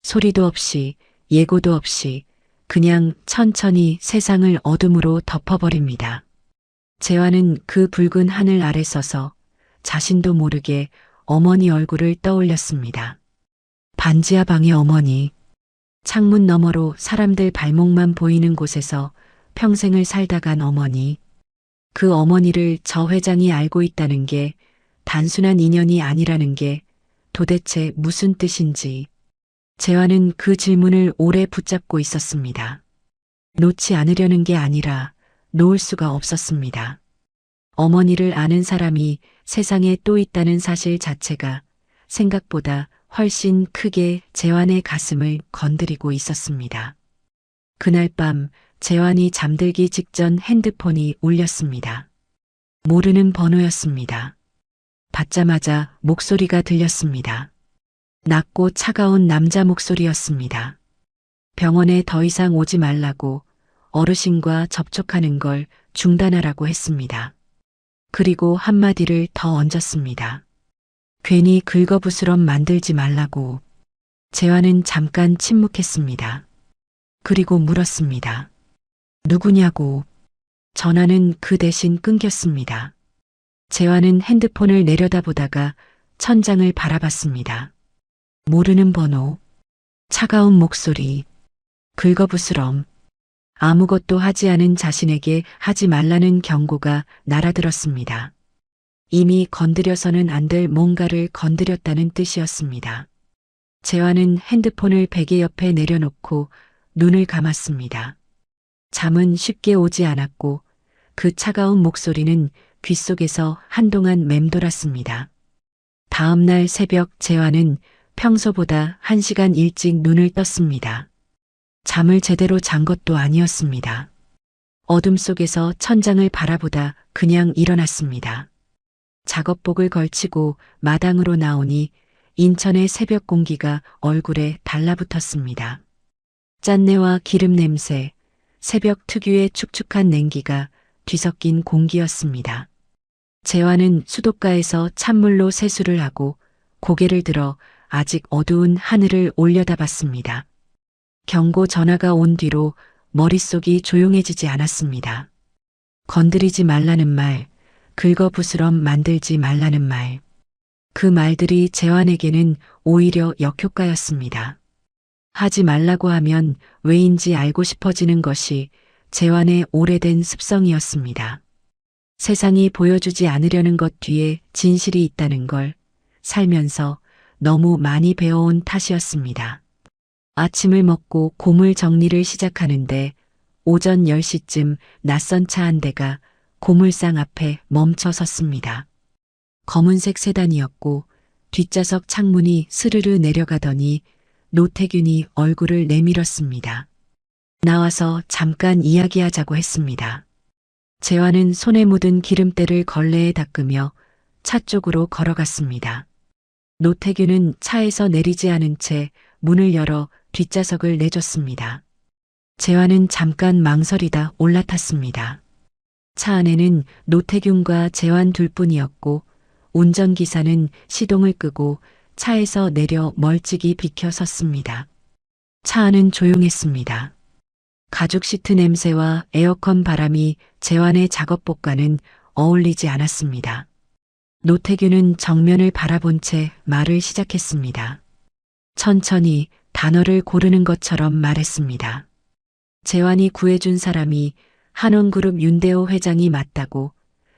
소리도 없이 예고도 없이 그냥 천천히 세상을 어둠으로 덮어버립니다. 재환은 그 붉은 하늘 아래 서서 자신도 모르게 어머니 얼굴을 떠올렸습니다. 반지하 방의 어머니. 창문 너머로 사람들 발목만 보이는 곳에서 평생을 살다 간 어머니. 그 어머니를 저 회장이 알고 있다는 게 단순한 인연이 아니라는 게 도대체 무슨 뜻인지. 재환은 그 질문을 오래 붙잡고 있었습니다. 놓지 않으려는 게 아니라 놓을 수가 없었습니다. 어머니를 아는 사람이 세상에 또 있다는 사실 자체가 생각보다 훨씬 크게 재환의 가슴을 건드리고 있었습니다. 그날 밤 재환이 잠들기 직전 핸드폰이 울렸습니다. 모르는 번호였습니다. 받자마자 목소리가 들렸습니다. 낮고 차가운 남자 목소리였습니다. 병원에 더 이상 오지 말라고, 어르신과 접촉하는 걸 중단하라고 했습니다. 그리고 한마디를 더 얹었습니다. 괜히 긁어부스럼 만들지 말라고. 재환은 잠깐 침묵했습니다. 그리고 물었습니다. 누구냐고. 전화는 그 대신 끊겼습니다. 재환은 핸드폰을 내려다보다가 천장을 바라봤습니다. 모르는 번호, 차가운 목소리, 긁어부스럼. 아무것도 하지 않은 자신에게 하지 말라는 경고가 날아들었습니다. 이미 건드려서는 안 될 뭔가를 건드렸다는 뜻이었습니다. 재환은 핸드폰을 베개 옆에 내려놓고 눈을 감았습니다. 잠은 쉽게 오지 않았고 그 차가운 목소리는 귓속에서 한동안 맴돌았습니다. 다음 날 새벽 재환은 평소보다 1시간 일찍 눈을 떴습니다. 잠을 제대로 잔 것도 아니었습니다. 어둠 속에서 천장을 바라보다 그냥 일어났습니다. 작업복을 걸치고 마당으로 나오니 인천의 새벽 공기가 얼굴에 달라붙었습니다. 짠내와 기름 냄새, 새벽 특유의 축축한 냉기가 뒤섞인 공기였습니다. 재환은 수도가에서 찬물로 세수를 하고 고개를 들어 아직 어두운 하늘을 올려다봤습니다. 경고 전화가 온 뒤로 머릿속이 조용해지지 않았습니다. 건드리지 말라는 말, 긁어부스럼 만들지 말라는 말. 그 말들이 재환에게는 오히려 역효과였습니다. 하지 말라고 하면 왜인지 알고 싶어지는 것이 재환의 오래된 습성이었습니다. 세상이 보여주지 않으려는 것 뒤에 진실이 있다는 걸 살면서 너무 많이 배워온 탓이었습니다. 아침을 먹고 고물 정리를 시작하는데 오전 10시쯤 낯선 차 한 대가 고물상 앞에 멈춰 섰습니다. 검은색 세단이었고 뒷좌석 창문이 스르르 내려가더니 노태균이 얼굴을 내밀었습니다. 나와서 잠깐 이야기하자고 했습니다. 재환은 손에 묻은 기름때를 걸레에 닦으며 차 쪽으로 걸어갔습니다. 노태균은 차에서 내리지 않은 채 문을 열어 뒷좌석을 내줬습니다. 재환은 잠깐 망설이다 올라탔습니다. 차 안에는 노태균과 재환 둘뿐이었고 운전기사는 시동을 끄고 차에서 내려 멀찍이 비켜 섰습니다. 차 안은 조용했습니다. 가죽 시트 냄새와 에어컨 바람이 재환의 작업복과는 어울리지 않았습니다. 노태균은 정면을 바라본 채 말을 시작했습니다. 천천히 단어를 고르는 것처럼 말했습니다. 재환이 구해준 사람이 한원그룹 윤대호 회장이 맞다고,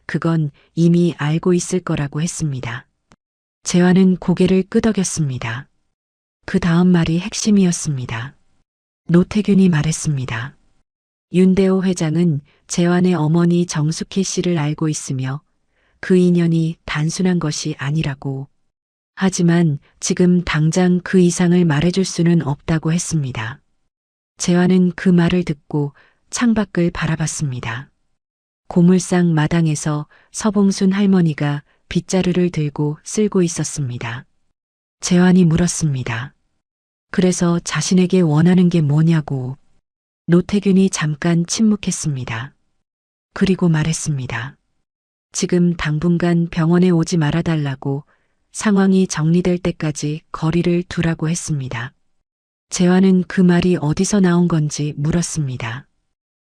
그건 이미 알고 있을 거라고 했습니다. 재환은 고개를 끄덕였습니다. 그 다음 말이 핵심이었습니다. 노태균이 말했습니다. 윤대호 회장은 재환의 어머니 정숙희 씨를 알고 있으며 그 인연이 단순한 것이 아니라고. 하지만 지금 당장 그 이상을 말해줄 수는 없다고 했습니다. 재환은 그 말을 듣고 창밖을 바라봤습니다. 고물상 마당에서 서봉순 할머니가 빗자루를 들고 쓸고 있었습니다. 재환이 물었습니다. 그래서 자신에게 원하는 게 뭐냐고. 노태균이 잠깐 침묵했습니다. 그리고 말했습니다. 지금 당분간 병원에 오지 말아달라고, 상황이 정리될 때까지 거리를 두라고 했습니다. 재환은 그 말이 어디서 나온 건지 물었습니다.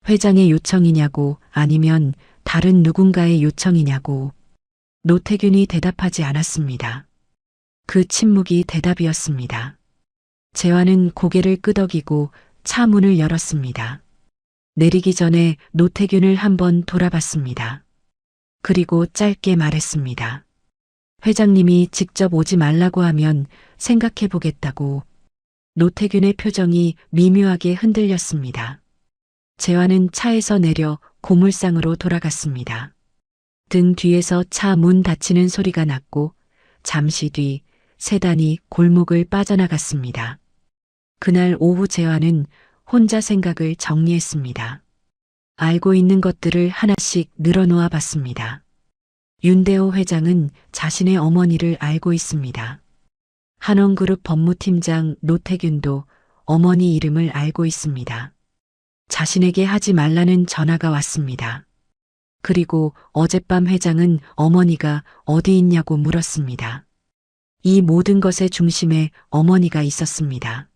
회장의 요청이냐고 아니면 다른 누군가의 요청이냐고. 노태균이 대답하지 않았습니다. 그 침묵이 대답이었습니다. 재환은 고개를 끄덕이고 차 문을 열었습니다. 내리기 전에 노태균을 한번 돌아봤습니다. 그리고 짧게 말했습니다. 회장님이 직접 오지 말라고 하면 생각해 보겠다고. 노태균의 표정이 미묘하게 흔들렸습니다. 재환은 차에서 내려 고물상으로 돌아갔습니다. 등 뒤에서 차 문 닫히는 소리가 났고 잠시 뒤 세단이 골목을 빠져나갔습니다. 그날 오후 재환은 혼자 생각을 정리했습니다. 알고 있는 것들을 하나씩 늘어놓아 봤습니다. 윤대호 회장은 자신의 어머니를 알고 있습니다. 한원그룹 법무팀장 노태균도 어머니 이름을 알고 있습니다. 자신에게 하지 말라는 전화가 왔습니다. 그리고 어젯밤 회장은 어머니가 어디 있냐고 물었습니다. 이 모든 것의 중심에 어머니가 있었습니다.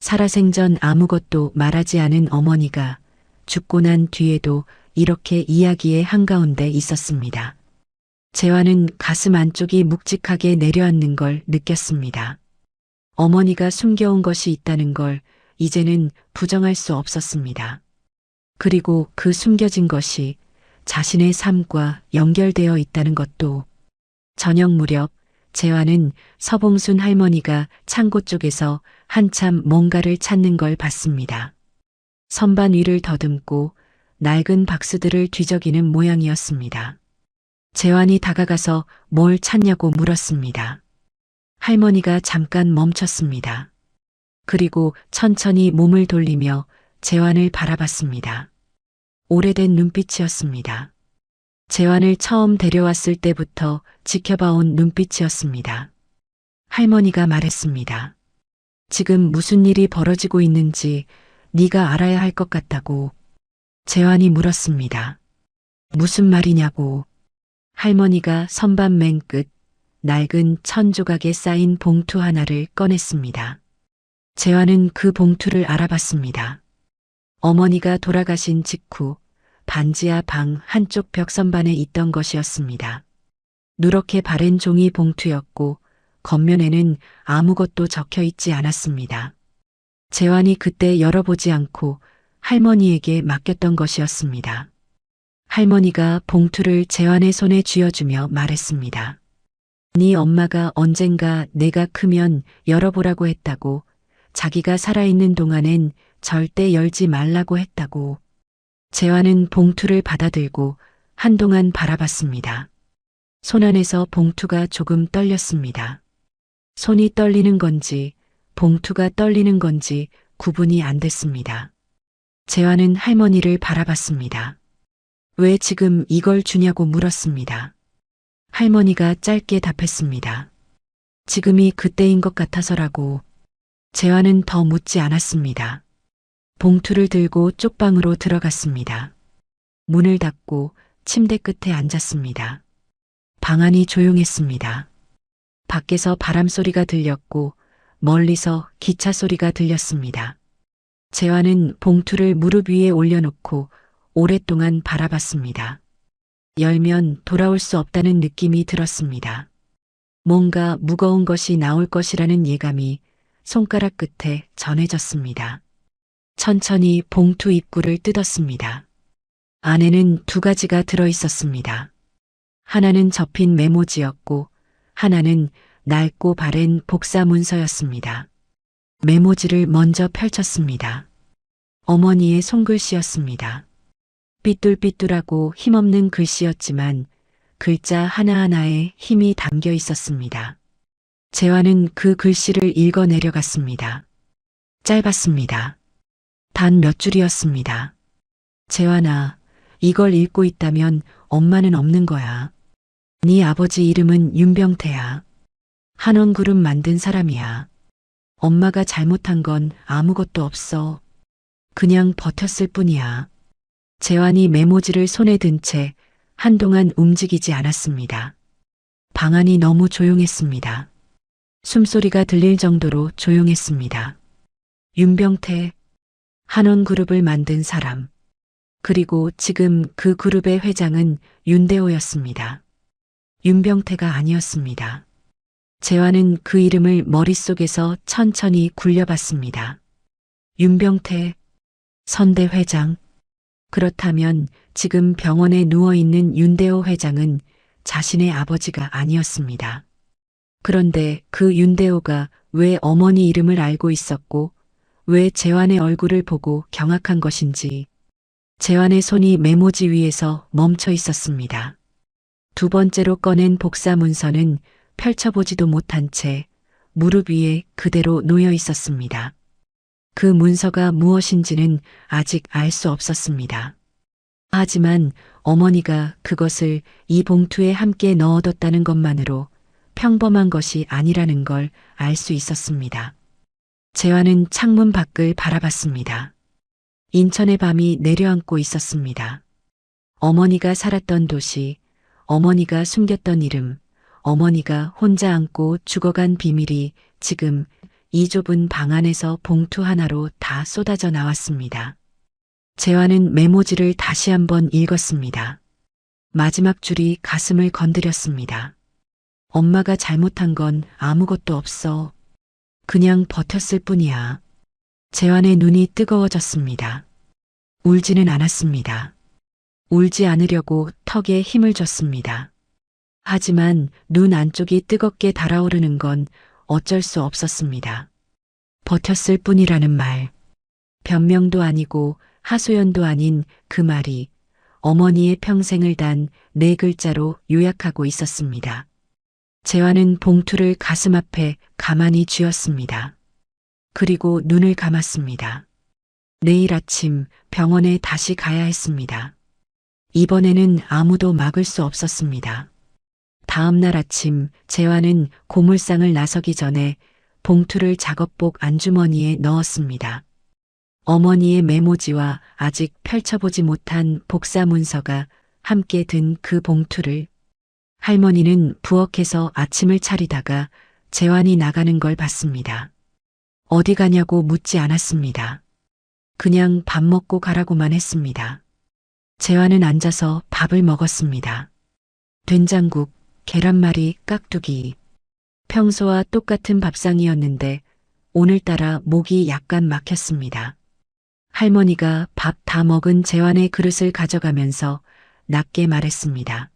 살아생전 아무것도 말하지 않은 어머니가 죽고 난 뒤에도 이렇게 이야기의 한가운데 있었습니다. 재환은 가슴 안쪽이 묵직하게 내려앉는 걸 느꼈습니다. 어머니가 숨겨온 것이 있다는 걸 이제는 부정할 수 없었습니다. 그리고 그 숨겨진 것이 자신의 삶과 연결되어 있다는 것도. 저녁 무렵 재환은 서봉순 할머니가 창고 쪽에서 한참 뭔가를 찾는 걸 봤습니다. 선반 위를 더듬고 낡은 박스들을 뒤적이는 모양이었습니다. 재환이 다가가서 뭘 찾냐고 물었습니다. 할머니가 잠깐 멈췄습니다. 그리고 천천히 몸을 돌리며 재환을 바라봤습니다. 오래된 눈빛이었습니다. 재환을 처음 데려왔을 때부터 지켜봐온 눈빛이었습니다. 할머니가 말했습니다. 지금 무슨 일이 벌어지고 있는지 네가 알아야 할 것 같다고. 재환이 물었습니다. 무슨 말이냐고. 할머니가 선반 맨 끝 낡은 천 조각에 쌓인 봉투 하나를 꺼냈습니다. 재환은 그 봉투를 알아봤습니다. 어머니가 돌아가신 직후 반지하 방 한쪽 벽 선반에 있던 것이었습니다. 누렇게 바랜 종이 봉투였고 겉면에는 아무것도 적혀 있지 않았습니다. 재환이 그때 열어보지 않고 할머니에게 맡겼던 것이었습니다. 할머니가 봉투를 재환의 손에 쥐어주며 말했습니다. 네 엄마가 언젠가 내가 크면 열어보라고 했다고. 자기가 살아있는 동안엔 절대 열지 말라고 했다고. 재환은 봉투를 받아들고 한동안 바라봤습니다. 손 안에서 봉투가 조금 떨렸습니다. 손이 떨리는 건지 봉투가 떨리는 건지 구분이 안 됐습니다. 재환은 할머니를 바라봤습니다. 왜 지금 이걸 주냐고 물었습니다. 할머니가 짧게 답했습니다. 지금이 그때인 것 같아서라고. 재환은 더 묻지 않았습니다. 봉투를 들고 쪽방으로 들어갔습니다. 문을 닫고 침대 끝에 앉았습니다. 방 안이 조용했습니다. 밖에서 바람 소리가 들렸고 멀리서 기차 소리가 들렸습니다. 재환은 봉투를 무릎 위에 올려놓고 오랫동안 바라봤습니다. 열면 돌아올 수 없다는 느낌이 들었습니다. 뭔가 무거운 것이 나올 것이라는 예감이 손가락 끝에 전해졌습니다. 천천히 봉투 입구를 뜯었습니다. 안에는 두 가지가 들어있었습니다. 하나는 접힌 메모지였고 하나는 낡고 바랜 복사 문서였습니다. 메모지를 먼저 펼쳤습니다. 어머니의 손글씨였습니다. 삐뚤삐뚤하고 힘없는 글씨였지만 글자 하나하나에 힘이 담겨 있었습니다. 재환은 그 글씨를 읽어 내려갔습니다. 짧았습니다. 단 몇 줄이었습니다. 재환아, 이걸 읽고 있다면 엄마는 없는 거야. 네 아버지 이름은 윤병태야. 한원그룹 만든 사람이야. 엄마가 잘못한 건 아무것도 없어. 그냥 버텼을 뿐이야. 재환이 메모지를 손에 든 채 한동안 움직이지 않았습니다. 방 안이 너무 조용했습니다. 숨소리가 들릴 정도로 조용했습니다. 윤병태, 한원그룹을 만든 사람. 그리고 지금 그 그룹의 회장은 윤대호였습니다. 윤병태가 아니었습니다. 재환은 그 이름을 머릿속에서 천천히 굴려봤습니다. 윤병태, 선대 회장. 그렇다면 지금 병원에 누워있는 윤대호 회장은 자신의 아버지가 아니었습니다. 그런데 그 윤대호가 왜 어머니 이름을 알고 있었고 왜 재환의 얼굴을 보고 경악한 것인지 재환의 손이 메모지 위에서 멈춰 있었습니다. 두 번째로 꺼낸 복사 문서는 펼쳐보지도 못한 채 무릎 위에 그대로 놓여 있었습니다. 그 문서가 무엇인지는 아직 알 수 없었습니다. 하지만 어머니가 그것을 이 봉투에 함께 넣어뒀다는 것만으로 평범한 것이 아니라는 걸 알 수 있었습니다. 재환은 창문 밖을 바라봤습니다. 인천의 밤이 내려앉고 있었습니다. 어머니가 살았던 도시, 어머니가 숨겼던 이름, 어머니가 혼자 안고 죽어간 비밀이 지금 이 좁은 방 안에서 봉투 하나로 다 쏟아져 나왔습니다. 재환은 메모지를 다시 한번 읽었습니다. 마지막 줄이 가슴을 건드렸습니다. 엄마가 잘못한 건 아무것도 없어. 그냥 버텼을 뿐이야. 재환의 눈이 뜨거워졌습니다. 울지는 않았습니다. 울지 않으려고 턱에 힘을 줬습니다. 하지만 눈 안쪽이 뜨겁게 달아오르는 건 어쩔 수 없었습니다. 버텼을 뿐이라는 말. 변명도 아니고 하소연도 아닌 그 말이 어머니의 평생을 단 4글자로 요약하고 있었습니다. 재환은 봉투를 가슴 앞에 가만히 쥐었습니다. 그리고 눈을 감았습니다. 내일 아침 병원에 다시 가야 했습니다. 이번에는 아무도 막을 수 없었습니다. 다음 날 아침 재환은 고물상을 나서기 전에 봉투를 작업복 안주머니에 넣었습니다. 어머니의 메모지와 아직 펼쳐보지 못한 복사 문서가 함께 든 그 봉투를 할머니는 부엌에서 아침을 차리다가 재환이 나가는 걸 봤습니다. 어디 가냐고 묻지 않았습니다. 그냥 밥 먹고 가라고만 했습니다. 재환은 앉아서 밥을 먹었습니다. 된장국, 계란말이, 깍두기. 평소와 똑같은 밥상이었는데 오늘따라 목이 약간 막혔습니다. 할머니가 밥 다 먹은 재환의 그릇을 가져가면서 낮게 말했습니다.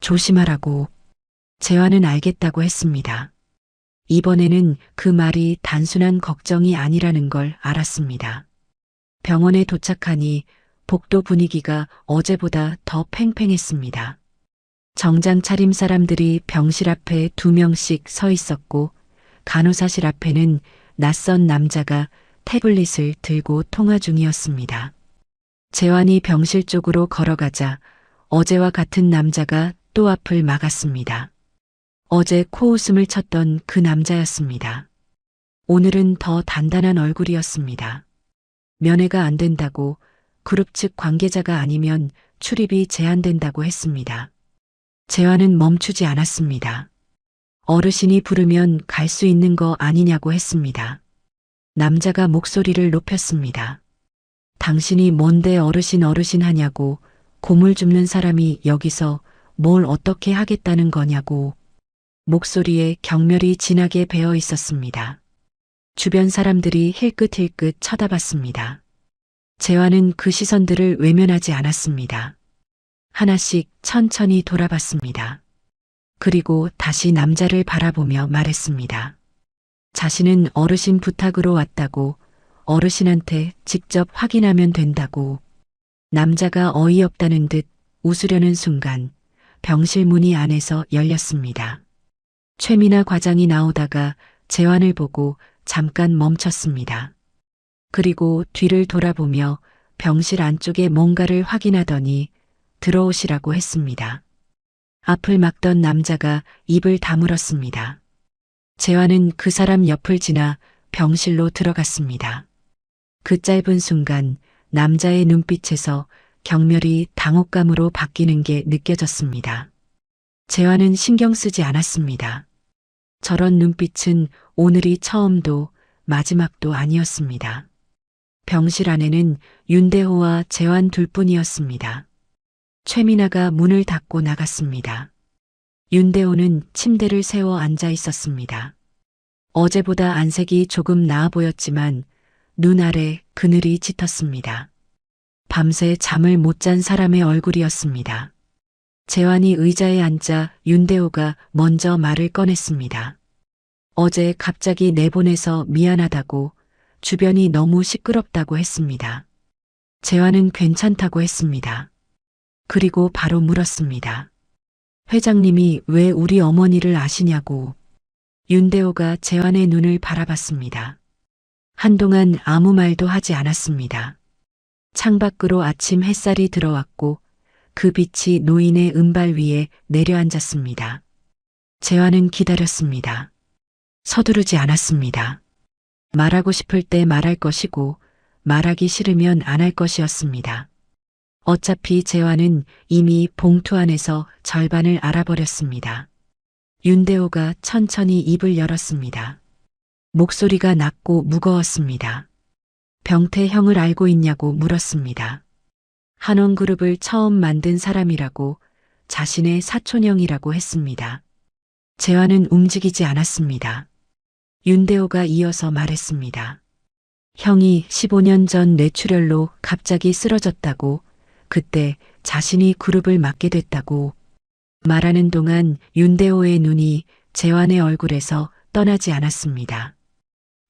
조심하라고. 재환은 알겠다고 했습니다. 이번에는 그 말이 단순한 걱정이 아니라는 걸 알았습니다. 병원에 도착하니 복도 분위기가 어제보다 더 팽팽했습니다. 정장 차림 사람들이 병실 앞에 2명씩 서 있었고 간호사실 앞에는 낯선 남자가 태블릿을 들고 통화 중이었습니다. 재환이 병실 쪽으로 걸어가자 어제와 같은 남자가 또 앞을 막았습니다. 어제 코웃음을 쳤던 그 남자였습니다. 오늘은 더 단단한 얼굴이었습니다. 면회가 안 된다고 그룹 측 관계자가 아니면 출입이 제한된다고 했습니다. 재환은 멈추지 않았습니다. 어르신이 부르면 갈 수 있는 거 아니냐고 했습니다. 남자가 목소리를 높였습니다. 당신이 뭔데 어르신 하냐고, 고물 줍는 사람이 여기서 뭘 어떻게 하겠다는 거냐고. 목소리에 경멸이 진하게 배어 있었습니다. 주변 사람들이 힐끗힐끗 쳐다봤습니다. 재환은 그 시선들을 외면하지 않았습니다. 하나씩 천천히 돌아봤습니다. 그리고 다시 남자를 바라보며 말했습니다. 자신은 어르신 부탁으로 왔다고, 어르신한테 직접 확인하면 된다고. 남자가 어이없다는 듯 웃으려는 순간 병실 문이 안에서 열렸습니다. 최미나 과장이 나오다가 재환을 보고 잠깐 멈췄습니다. 그리고 뒤를 돌아보며 병실 안쪽에 뭔가를 확인하더니 들어오시라고 했습니다. 앞을 막던 남자가 입을 다물었습니다. 재환은 그 사람 옆을 지나 병실로 들어갔습니다. 그 짧은 순간 남자의 눈빛에서 경멸이 당혹감으로 바뀌는 게 느껴졌습니다. 재환은 신경 쓰지 않았습니다. 저런 눈빛은 오늘이 처음도 마지막도 아니었습니다. 병실 안에는 윤대호와 재환 둘뿐이었습니다. 최미나가 문을 닫고 나갔습니다. 윤대호는 침대를 세워 앉아 있었습니다. 어제보다 안색이 조금 나아 보였지만 눈 아래 그늘이 짙었습니다. 밤새 잠을 못 잔 사람의 얼굴이었습니다. 재환이 의자에 앉자 윤대호가 먼저 말을 꺼냈습니다. 어제 갑자기 내보내서 미안하다고, 주변이 너무 시끄럽다고 했습니다. 재환은 괜찮다고 했습니다. 그리고 바로 물었습니다. 회장님이 왜 우리 어머니를 아시냐고. 윤대호가 재환의 눈을 바라봤습니다. 한동안 아무 말도 하지 않았습니다. 창밖으로 아침 햇살이 들어왔고 그 빛이 노인의 은발 위에 내려앉았습니다. 재환은 기다렸습니다. 서두르지 않았습니다. 말하고 싶을 때 말할 것이고 말하기 싫으면 안 할 것이었습니다. 어차피 재환은 이미 봉투 안에서 절반을 알아버렸습니다. 윤대호가 천천히 입을 열었습니다. 목소리가 낮고 무거웠습니다. 병태 형을 알고 있냐고 물었습니다. 한원그룹을 처음 만든 사람이라고 자신의 사촌형이라고 했습니다. 재환은 움직이지 않았습니다. 윤대호가 이어서 말했습니다. 형이 15년 전 뇌출혈로 갑자기 쓰러졌다고, 그때 자신이 그룹을 맡게 됐다고. 말하는 동안 윤대호의 눈이 재환의 얼굴에서 떠나지 않았습니다.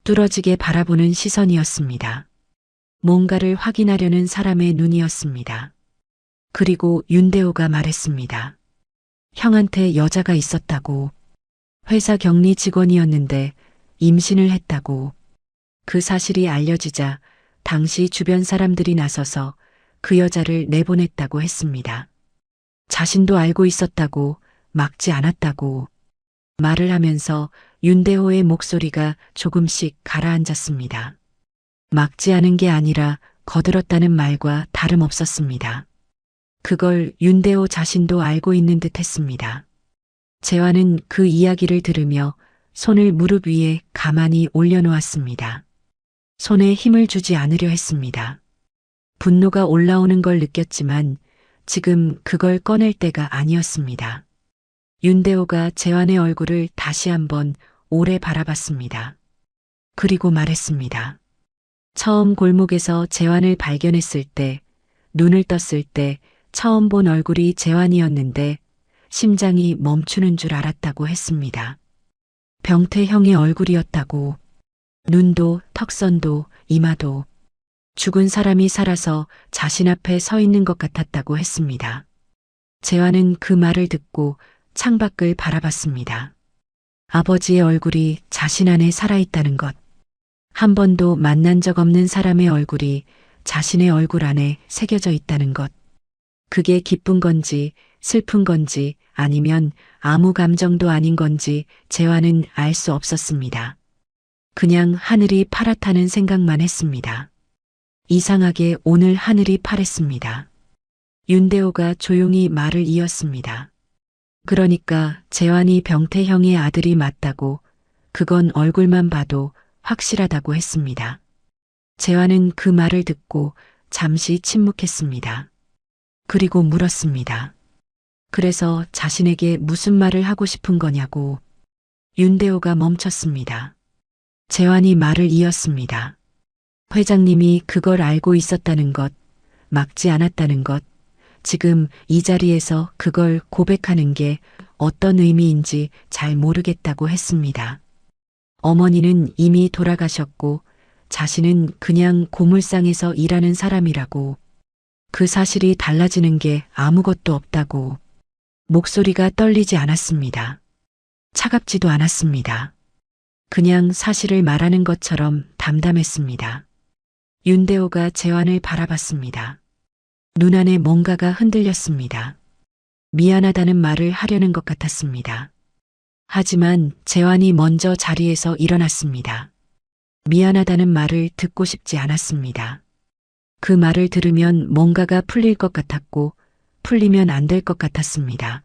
뚫어지게 바라보는 시선이었습니다. 뭔가를 확인하려는 사람의 눈이었습니다. 그리고 윤대호가 말했습니다. 형한테 여자가 있었다고. 회사 격리 직원이었는데 임신을 했다고. 그 사실이 알려지자 당시 주변 사람들이 나서서 그 여자를 내보냈다고 했습니다. 자신도 알고 있었다고, 막지 않았다고. 말을 하면서 윤대호의 목소리가 조금씩 가라앉았습니다. 막지 않은 게 아니라 거들었다는 말과 다름없었습니다. 그걸 윤대호 자신도 알고 있는 듯 했습니다. 재환은 그 이야기를 들으며 손을 무릎 위에 가만히 올려놓았습니다. 손에 힘을 주지 않으려 했습니다. 분노가 올라오는 걸 느꼈지만 지금 그걸 꺼낼 때가 아니었습니다. 윤대호가 재환의 얼굴을 다시 한번 오래 바라봤습니다. 그리고 말했습니다. 처음 골목에서 재환을 발견했을 때, 눈을 떴을 때 처음 본 얼굴이 재환이었는데 심장이 멈추는 줄 알았다고 했습니다. 병태 형의 얼굴이었다고. 눈도 턱선도 이마도 죽은 사람이 살아서 자신 앞에 서 있는 것 같았다고 했습니다. 재환은 그 말을 듣고 창밖을 바라봤습니다. 아버지의 얼굴이 자신 안에 살아있다는 것. 한 번도 만난 적 없는 사람의 얼굴이 자신의 얼굴 안에 새겨져 있다는 것. 그게 기쁜 건지 슬픈 건지 아니면 아무 감정도 아닌 건지 재환은 알 수 없었습니다. 그냥 하늘이 파랗다는 생각만 했습니다. 이상하게 오늘 하늘이 파랬습니다. 윤대호가 조용히 말을 이었습니다. 그러니까 재환이 병태 형의 아들이 맞다고, 그건 얼굴만 봐도 확실하다고 했습니다. 재환은 그 말을 듣고 잠시 침묵했습니다. 그리고 물었습니다. 그래서 자신에게 무슨 말을 하고 싶은 거냐고. 윤대호가 멈췄습니다. 재환이 말을 이었습니다. 회장님이 그걸 알고 있었다는 것, 막지 않았다는 것, 지금 이 자리에서 그걸 고백하는 게 어떤 의미인지 잘 모르겠다고 했습니다. 어머니는 이미 돌아가셨고 자신은 그냥 고물상에서 일하는 사람이라고. 그 사실이 달라지는 게 아무것도 없다고. 목소리가 떨리지 않았습니다. 차갑지도 않았습니다. 그냥 사실을 말하는 것처럼 담담했습니다. 윤대호가 재환을 바라봤습니다. 눈 안에 뭔가가 흔들렸습니다. 미안하다는 말을 하려는 것 같았습니다. 하지만 재환이 먼저 자리에서 일어났습니다. 미안하다는 말을 듣고 싶지 않았습니다. 그 말을 들으면 뭔가가 풀릴 것 같았고 풀리면 안 될 것 같았습니다.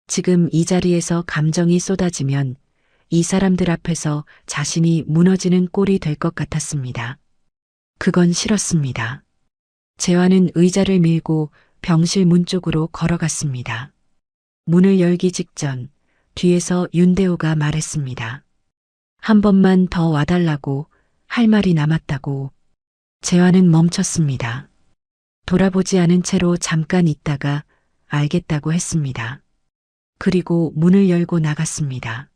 지금 이 자리에서 감정이 쏟아지면 이 사람들 앞에서 자신이 무너지는 꼴이 될 것 같았습니다. 그건 싫었습니다. 재환은 의자를 밀고 병실 문 쪽으로 걸어갔습니다. 문을 열기 직전 뒤에서 윤대호가 말했습니다. 한 번만 더 와달라고, 할 말이 남았다고. 재환은 멈췄습니다. 돌아보지 않은 채로 잠깐 있다가 알겠다고 했습니다. 그리고 문을 열고 나갔습니다.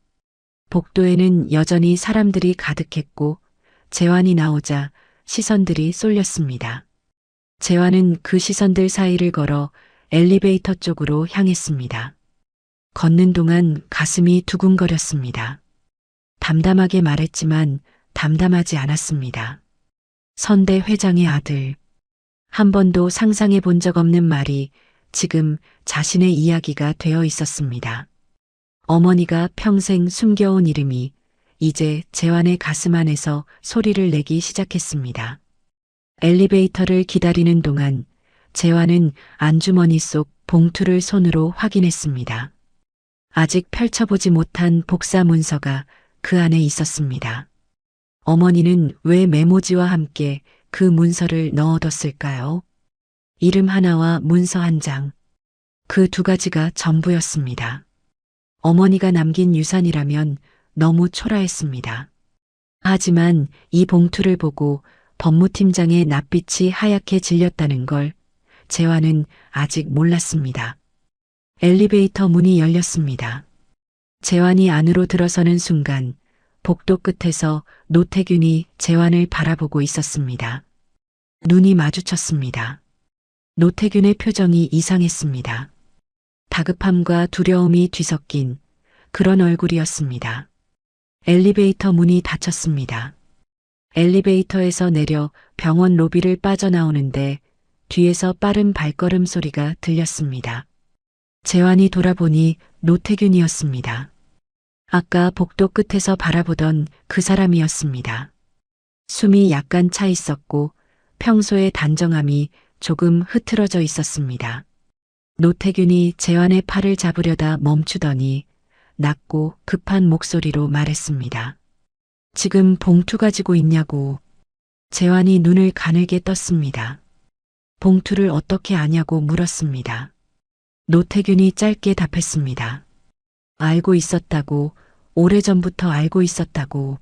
복도에는 여전히 사람들이 가득했고 재환이 나오자 시선들이 쏠렸습니다. 재환은 그 시선들 사이를 걸어 엘리베이터 쪽으로 향했습니다. 걷는 동안 가슴이 두근거렸습니다. 담담하게 말했지만 담담하지 않았습니다. 선대 회장의 아들. 한 번도 상상해 본 적 없는 말이 지금 자신의 이야기가 되어 있었습니다. 어머니가 평생 숨겨온 이름이 이제 재환의 가슴 안에서 소리를 내기 시작했습니다. 엘리베이터를 기다리는 동안 재환은 안주머니 속 봉투를 손으로 확인했습니다. 아직 펼쳐보지 못한 복사 문서가 그 안에 있었습니다. 어머니는 왜 메모지와 함께 그 문서를 넣어뒀을까요? 이름 하나와 문서 한 장. 그 두 가지가 전부였습니다. 어머니가 남긴 유산이라면 너무 초라했습니다. 하지만 이 봉투를 보고 법무팀장의 낯빛이 하얗게 질렸다는 걸 재환은 아직 몰랐습니다. 엘리베이터 문이 열렸습니다. 재환이 안으로 들어서는 순간 복도 끝에서 노태균이 재환을 바라보고 있었습니다. 눈이 마주쳤습니다. 노태균의 표정이 이상했습니다. 다급함과 두려움이 뒤섞인 그런 얼굴이었습니다. 엘리베이터 문이 닫혔습니다. 엘리베이터에서 내려 병원 로비를 빠져나오는데 뒤에서 빠른 발걸음 소리가 들렸습니다. 재환이 돌아보니 노태균이었습니다. 아까 복도 끝에서 바라보던 그 사람이었습니다. 숨이 약간 차 있었고 평소의 단정함이 조금 흐트러져 있었습니다. 노태균이 재환의 팔을 잡으려다 멈추더니 낮고 급한 목소리로 말했습니다. 지금 봉투 가지고 있냐고. 재환이 눈을 가늘게 떴습니다. 봉투를 어떻게 아냐고 물었습니다. 노태균이 짧게 답했습니다. 알고 있었다고, 오래전부터 알고 있었다고.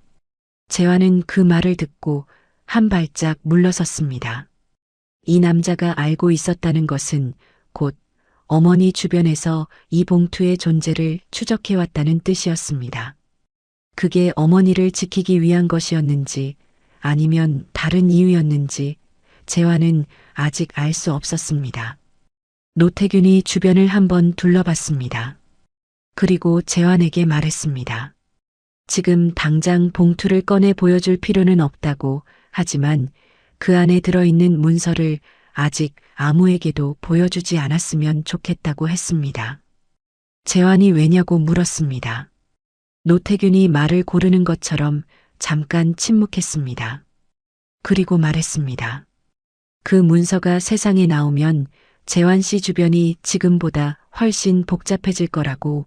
재환은 그 말을 듣고 한 발짝 물러섰습니다. 이 남자가 알고 있었다는 것은 곧 어머니 주변에서 이 봉투의 존재를 추적해왔다는 뜻이었습니다. 그게 어머니를 지키기 위한 것이었는지 아니면 다른 이유였는지 재환은 아직 알 수 없었습니다. 노태균이 주변을 한번 둘러봤습니다. 그리고 재환에게 말했습니다. 지금 당장 봉투를 꺼내 보여줄 필요는 없다고, 하지만 그 안에 들어있는 문서를 아직 아무에게도 보여주지 않았으면 좋겠다고 했습니다. 재환이 왜냐고 물었습니다. 노태균이 말을 고르는 것처럼 잠깐 침묵했습니다. 그리고 말했습니다. 그 문서가 세상에 나오면 재환 씨 주변이 지금보다 훨씬 복잡해질 거라고.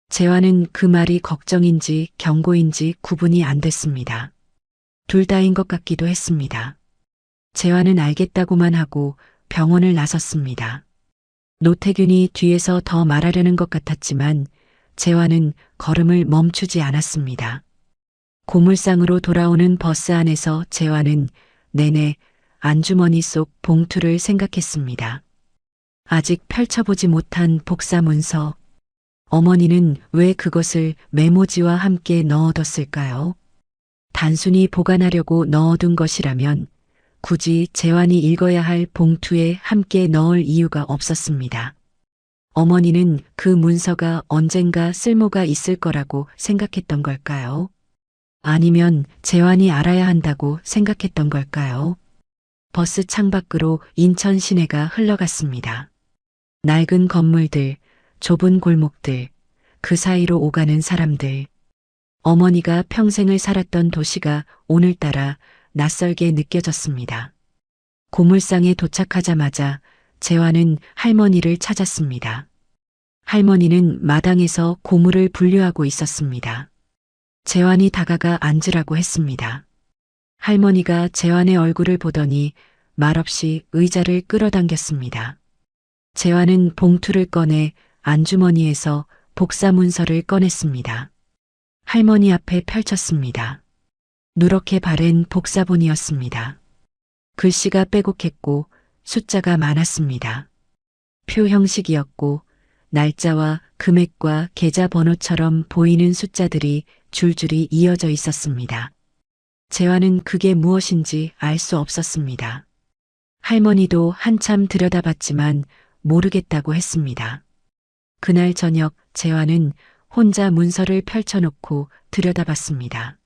재환은 그 말이 걱정인지 경고인지 구분이 안 됐습니다. 둘 다인 것 같기도 했습니다. 재환은 알겠다고만 하고 병원을 나섰습니다. 노태균이 뒤에서 더 말하려는 것 같았지만 재환은 걸음을 멈추지 않았습니다. 고물상으로 돌아오는 버스 안에서 재환은 내내 안주머니 속 봉투를 생각했습니다. 아직 펼쳐보지 못한 복사 문서. 어머니는 왜 그것을 메모지와 함께 넣어뒀을까요? 단순히 보관하려고 넣어둔 것이라면 굳이 재환이 읽어야 할 봉투에 함께 넣을 이유가 없었습니다. 어머니는 그 문서가 언젠가 쓸모가 있을 거라고 생각했던 걸까요? 아니면 재환이 알아야 한다고 생각했던 걸까요? 버스 창밖으로 인천 시내가 흘러갔습니다. 낡은 건물들, 좁은 골목들, 그 사이로 오가는 사람들. 어머니가 평생을 살았던 도시가 오늘따라 낯설게 느껴졌습니다. 고물상에 도착하자마자 재환은 할머니를 찾았습니다. 할머니는 마당에서 고물을 분류하고 있었습니다. 재환이 다가가 앉으라고 했습니다. 할머니가 재환의 얼굴을 보더니 말없이 의자를 끌어당겼습니다. 재환은 봉투를 꺼내 안주머니에서 복사 문서를 꺼냈습니다. 할머니 앞에 펼쳤습니다. 누렇게 바랜 복사본이었습니다. 글씨가 빼곡했고 숫자가 많았습니다. 표 형식이었고 날짜와 금액과 계좌번호처럼 보이는 숫자들이 줄줄이 이어져 있었습니다. 재환은 그게 무엇인지 알 수 없었습니다. 할머니도 한참 들여다봤지만 모르겠다고 했습니다. 그날 저녁 재환은 혼자 문서를 펼쳐놓고 들여다봤습니다.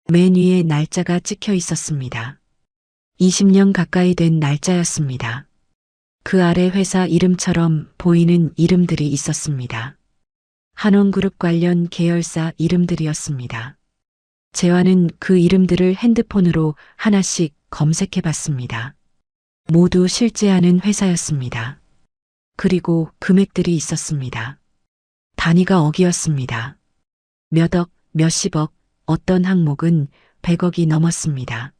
맨 위에 날짜가 찍혀 있었습니다. 20년 가까이 된 날짜였습니다. 그 아래 회사 이름처럼 보이는 이름들이 있었습니다. 한원그룹 관련 계열사 이름들이었습니다. 재환은 그 이름들을 핸드폰으로 하나씩 검색해 봤습니다. 모두 실제하는 회사였습니다. 그리고 금액들이 있었습니다. 단위가 억이었습니다. 몇 억, 몇십억, 어떤 항목은 100억이 넘었습니다.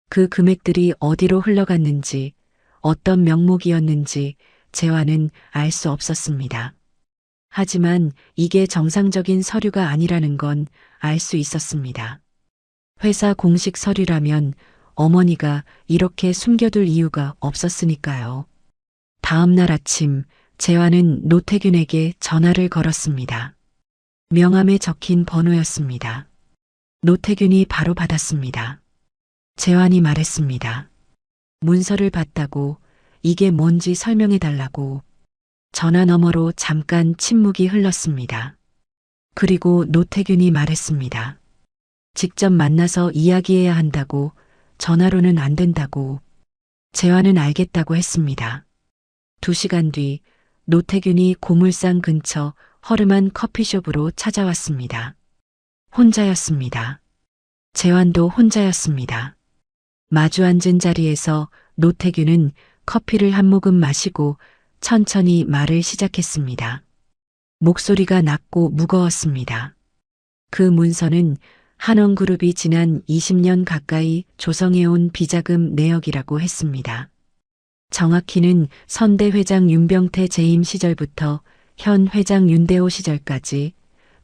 그 금액들이 어디로 흘러갔는지, 어떤 명목이었는지 재환은 알 수 없었습니다. 하지만 이게 정상적인 서류가 아니라는 건 알 수 있었습니다. 회사 공식 서류라면 어머니가 이렇게 숨겨둘 이유가 없었으니까요. 다음 날 아침 재환은 노태균에게 전화를 걸었습니다. 명함에 적힌 번호였습니다. 노태균이 바로 받았습니다. 재환이 말했습니다. 문서를 봤다고, 이게 뭔지 설명해 달라고. 전화 너머로 잠깐 침묵이 흘렀습니다. 그리고 노태균이 말했습니다. 직접 만나서 이야기해야 한다고, 전화로는 안 된다고. 재환은 알겠다고 했습니다. 2시간 뒤 노태균이 고물상 근처 허름한 커피숍으로 찾아왔습니다. 혼자였습니다. 재환도 혼자였습니다. 마주 앉은 자리에서 노태균은 커피를 한 모금 마시고 천천히 말을 시작했습니다. 목소리가 낮고 무거웠습니다. 그 문서는 한원그룹이 지난 20년 가까이 조성해온 비자금 내역이라고 했습니다. 정확히는 선대 회장 윤병태 재임 시절부터 현 회장 윤대호 시절까지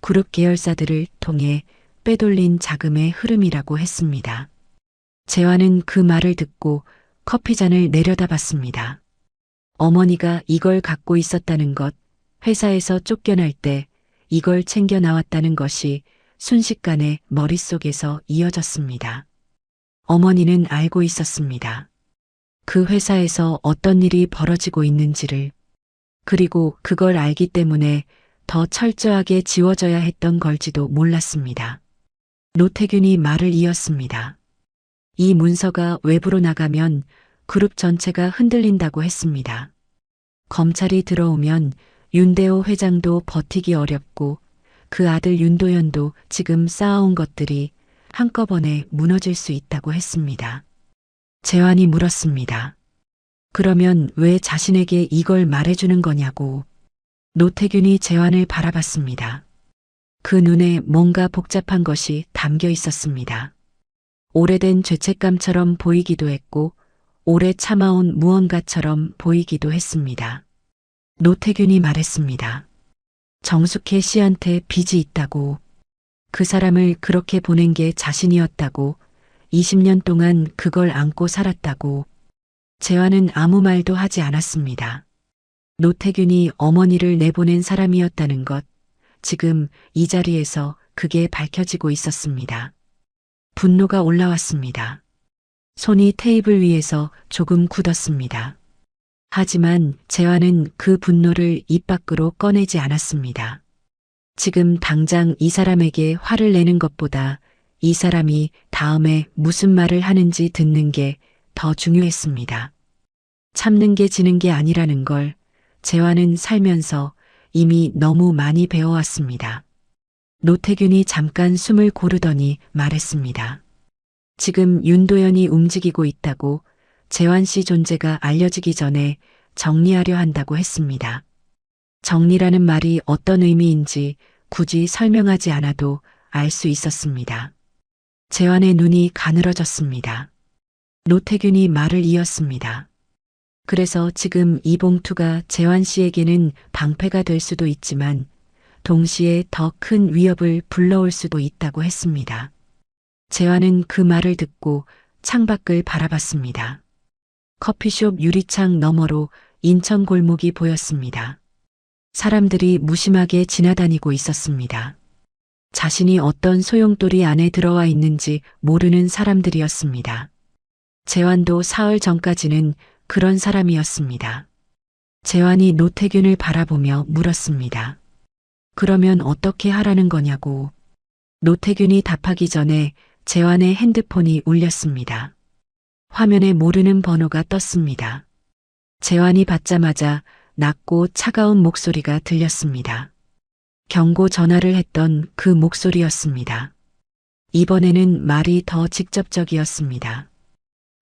그룹 계열사들을 통해 빼돌린 자금의 흐름이라고 했습니다. 재환은 그 말을 듣고 커피잔을 내려다봤습니다. 어머니가 이걸 갖고 있었다는 것, 회사에서 쫓겨날 때 이걸 챙겨 나왔다는 것이 순식간에 머릿속에서 이어졌습니다. 어머니는 알고 있었습니다. 그 회사에서 어떤 일이 벌어지고 있는지를, 그리고 그걸 알기 때문에 더 철저하게 지워져야 했던 걸지도 몰랐습니다. 노태균이 말을 이었습니다. 이 문서가 외부로 나가면 그룹 전체가 흔들린다고 했습니다. 검찰이 들어오면 윤대호 회장도 버티기 어렵고 그 아들 윤도현도 지금 쌓아온 것들이 한꺼번에 무너질 수 있다고 했습니다. 재환이 물었습니다. 그러면 왜 자신에게 이걸 말해주는 거냐고. 노태균이 재환을 바라봤습니다. 그 눈에 뭔가 복잡한 것이 담겨 있었습니다. 오래된 죄책감처럼 보이기도 했고 오래 참아온 무언가처럼 보이기도 했습니다. 노태균이 말했습니다. 정숙혜 씨한테 빚이 있다고. 그 사람을 그렇게 보낸 게 자신이었다고. 20년 동안 그걸 안고 살았다고. 재환은 아무 말도 하지 않았습니다. 노태균이 어머니를 내보낸 사람이었다는 것, 지금 이 자리에서 그게 밝혀지고 있었습니다. 분노가 올라왔습니다. 손이 테이블 위에서 조금 굳었습니다. 하지만 재환은 그 분노를 입 밖으로 꺼내지 않았습니다. 지금 당장 이 사람에게 화를 내는 것보다 이 사람이 다음에 무슨 말을 하는지 듣는 게 더 중요했습니다. 참는 게 지는 게 아니라는 걸 재환은 살면서 이미 너무 많이 배워왔습니다. 노태균이 잠깐 숨을 고르더니 말했습니다. 지금 윤도현이 움직이고 있다고, 재환 씨 존재가 알려지기 전에 정리하려 한다고 했습니다. 정리라는 말이 어떤 의미인지 굳이 설명하지 않아도 알 수 있었습니다. 재환의 눈이 가늘어졌습니다. 노태균이 말을 이었습니다. 그래서 지금 이 봉투가 재환 씨에게는 방패가 될 수도 있지만 동시에 더 큰 위협을 불러올 수도 있다고 했습니다. 재환은 그 말을 듣고 창밖을 바라봤습니다. 커피숍 유리창 너머로 인천 골목이 보였습니다. 사람들이 무심하게 지나다니고 있었습니다. 자신이 어떤 소용돌이 안에 들어와 있는지 모르는 사람들이었습니다. 재환도 사흘 전까지는 그런 사람이었습니다. 재환이 노태균을 바라보며 물었습니다. 그러면 어떻게 하라는 거냐고. 노태균이 답하기 전에 재환의 핸드폰이 울렸습니다. 화면에 모르는 번호가 떴습니다. 재환이 받자마자 낮고 차가운 목소리가 들렸습니다. 경고 전화를 했던 그 목소리였습니다. 이번에는 말이 더 직접적이었습니다.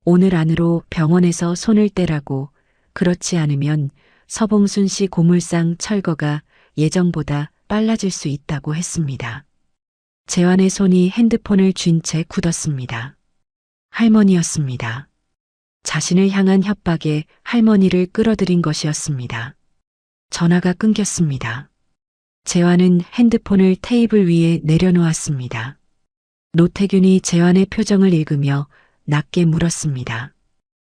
오늘 안으로 병원에서 손을 떼라고, 그렇지 않으면 서봉순 씨 고물상 철거가 예정보다 빨라질 수 있다고 했습니다. 재환의 손이 핸드폰을 쥔 채 굳었습니다. 할머니였습니다. 자신을 향한 협박에 할머니를 끌어들인 것이었습니다. 전화가 끊겼습니다. 재환은 핸드폰을 테이블 위에 내려놓았습니다. 노태균이 재환의 표정을 읽으며 낮게 물었습니다.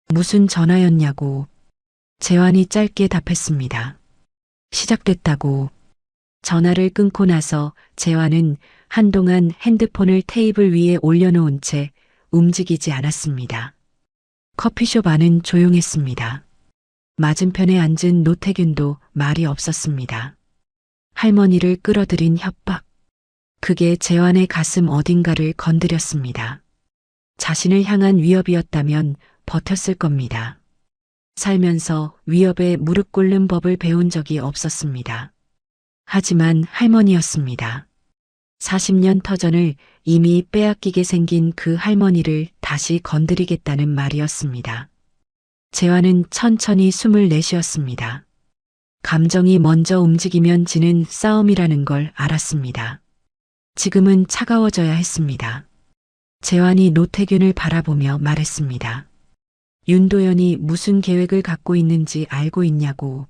무슨 전화였냐고. 재환이 짧게 답했습니다. 시작됐다고. 전화를 끊고 나서 재환은 한동안 핸드폰을 테이블 위에 올려놓은 채 움직이지 않았습니다. 커피숍 안은 조용했습니다. 맞은편에 앉은 노태균도 말이 없었습니다. 할머니를 끌어들인 협박. 그게 재환의 가슴 어딘가를 건드렸습니다. 자신을 향한 위협이었다면 버텼을 겁니다. 살면서 위협에 무릎 꿇는 법을 배운 적이 없었습니다. 하지만 할머니였습니다. 40년 터전을 이미 빼앗기게 생긴 그 할머니를 다시 건드리겠다는 말이었습니다. 재환은 천천히 숨을 내쉬었습니다. 감정이 먼저 움직이면 지는 싸움이라는 걸 알았습니다. 지금은 차가워져야 했습니다. 재환이 노태균을 바라보며 말했습니다. 윤도현이 무슨 계획을 갖고 있는지 알고 있냐고.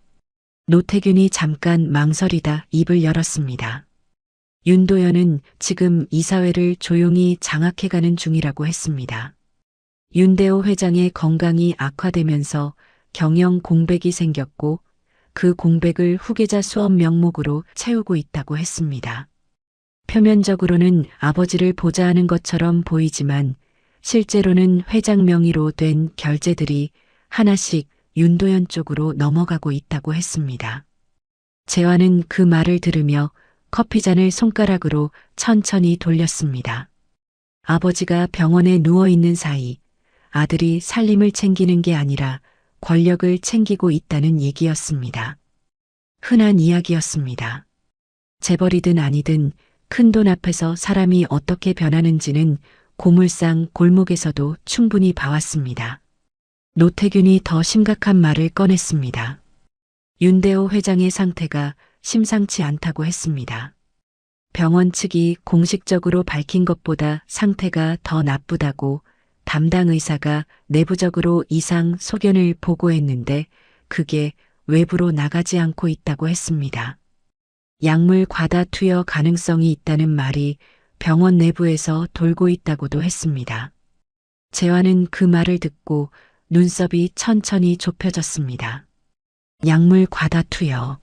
노태균이 잠깐 망설이다 입을 열었습니다. 윤도현은 지금 이사회를 조용히 장악해가는 중이라고 했습니다. 윤대호 회장의 건강이 악화되면서 경영 공백이 생겼고 그 공백을 후계자 수업 명목으로 채우고 있다고 했습니다. 표면적으로는 아버지를 보좌하는 것처럼 보이지만 실제로는 회장 명의로 된 결제들이 하나씩 윤도현 쪽으로 넘어가고 있다고 했습니다. 재환은 그 말을 들으며 커피잔을 손가락으로 천천히 돌렸습니다. 아버지가 병원에 누워있는 사이 아들이 살림을 챙기는 게 아니라 권력을 챙기고 있다는 얘기였습니다. 흔한 이야기였습니다. 재벌이든 아니든 큰돈 앞에서 사람이 어떻게 변하는지는 고물상 골목에서도 충분히 봐왔습니다. 노태균이 더 심각한 말을 꺼냈습니다. 윤대호 회장의 상태가 심상치 않다고 했습니다. 병원 측이 공식적으로 밝힌 것보다 상태가 더 나쁘다고 담당 의사가 내부적으로 이상 소견을 보고했는데 그게 외부로 나가지 않고 있다고 했습니다. 약물 과다 투여 가능성이 있다는 말이 병원 내부에서 돌고 있다고도 했습니다. 재환은 그 말을 듣고 눈썹이 천천히 좁혀졌습니다. 약물 과다 투여.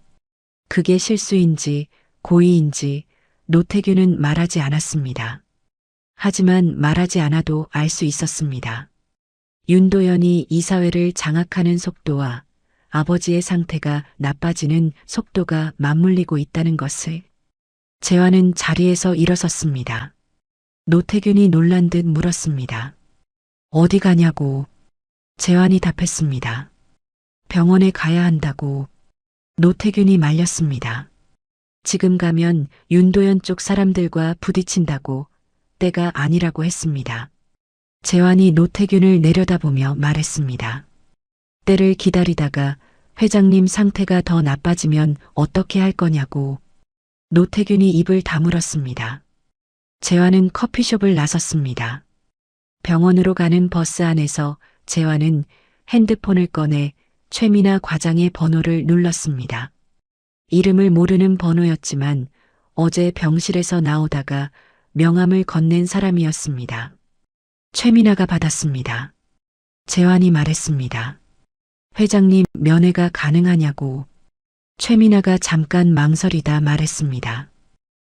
그게 실수인지 고의인지 노태균은 말하지 않았습니다. 하지만 말하지 않아도 알 수 있었습니다. 윤도현이 이사회를 장악하는 속도와 아버지의 상태가 나빠지는 속도가 맞물리고 있다는 것을. 재환은 자리에서 일어섰습니다. 노태균이 놀란 듯 물었습니다. 어디 가냐고. 재환이 답했습니다. 병원에 가야 한다고. 노태균이 말렸습니다. 지금 가면 윤도현 쪽 사람들과 부딪힌다고. 때가 아니라고 했습니다. 재환이 노태균을 내려다보며 말했습니다. 때를 기다리다가 회장님 상태가 더 나빠지면 어떻게 할 거냐고. 노태균이 입을 다물었습니다. 재환은 커피숍을 나섰습니다. 병원으로 가는 버스 안에서 재환은 핸드폰을 꺼내 최미나 과장의 번호를 눌렀습니다. 이름을 모르는 번호였지만 어제 병실에서 나오다가 명함을 건넨 사람이었습니다. 최미나가 받았습니다. 재환이 말했습니다. 회장님 면회가 가능하냐고. 최미나가 잠깐 망설이다 말했습니다.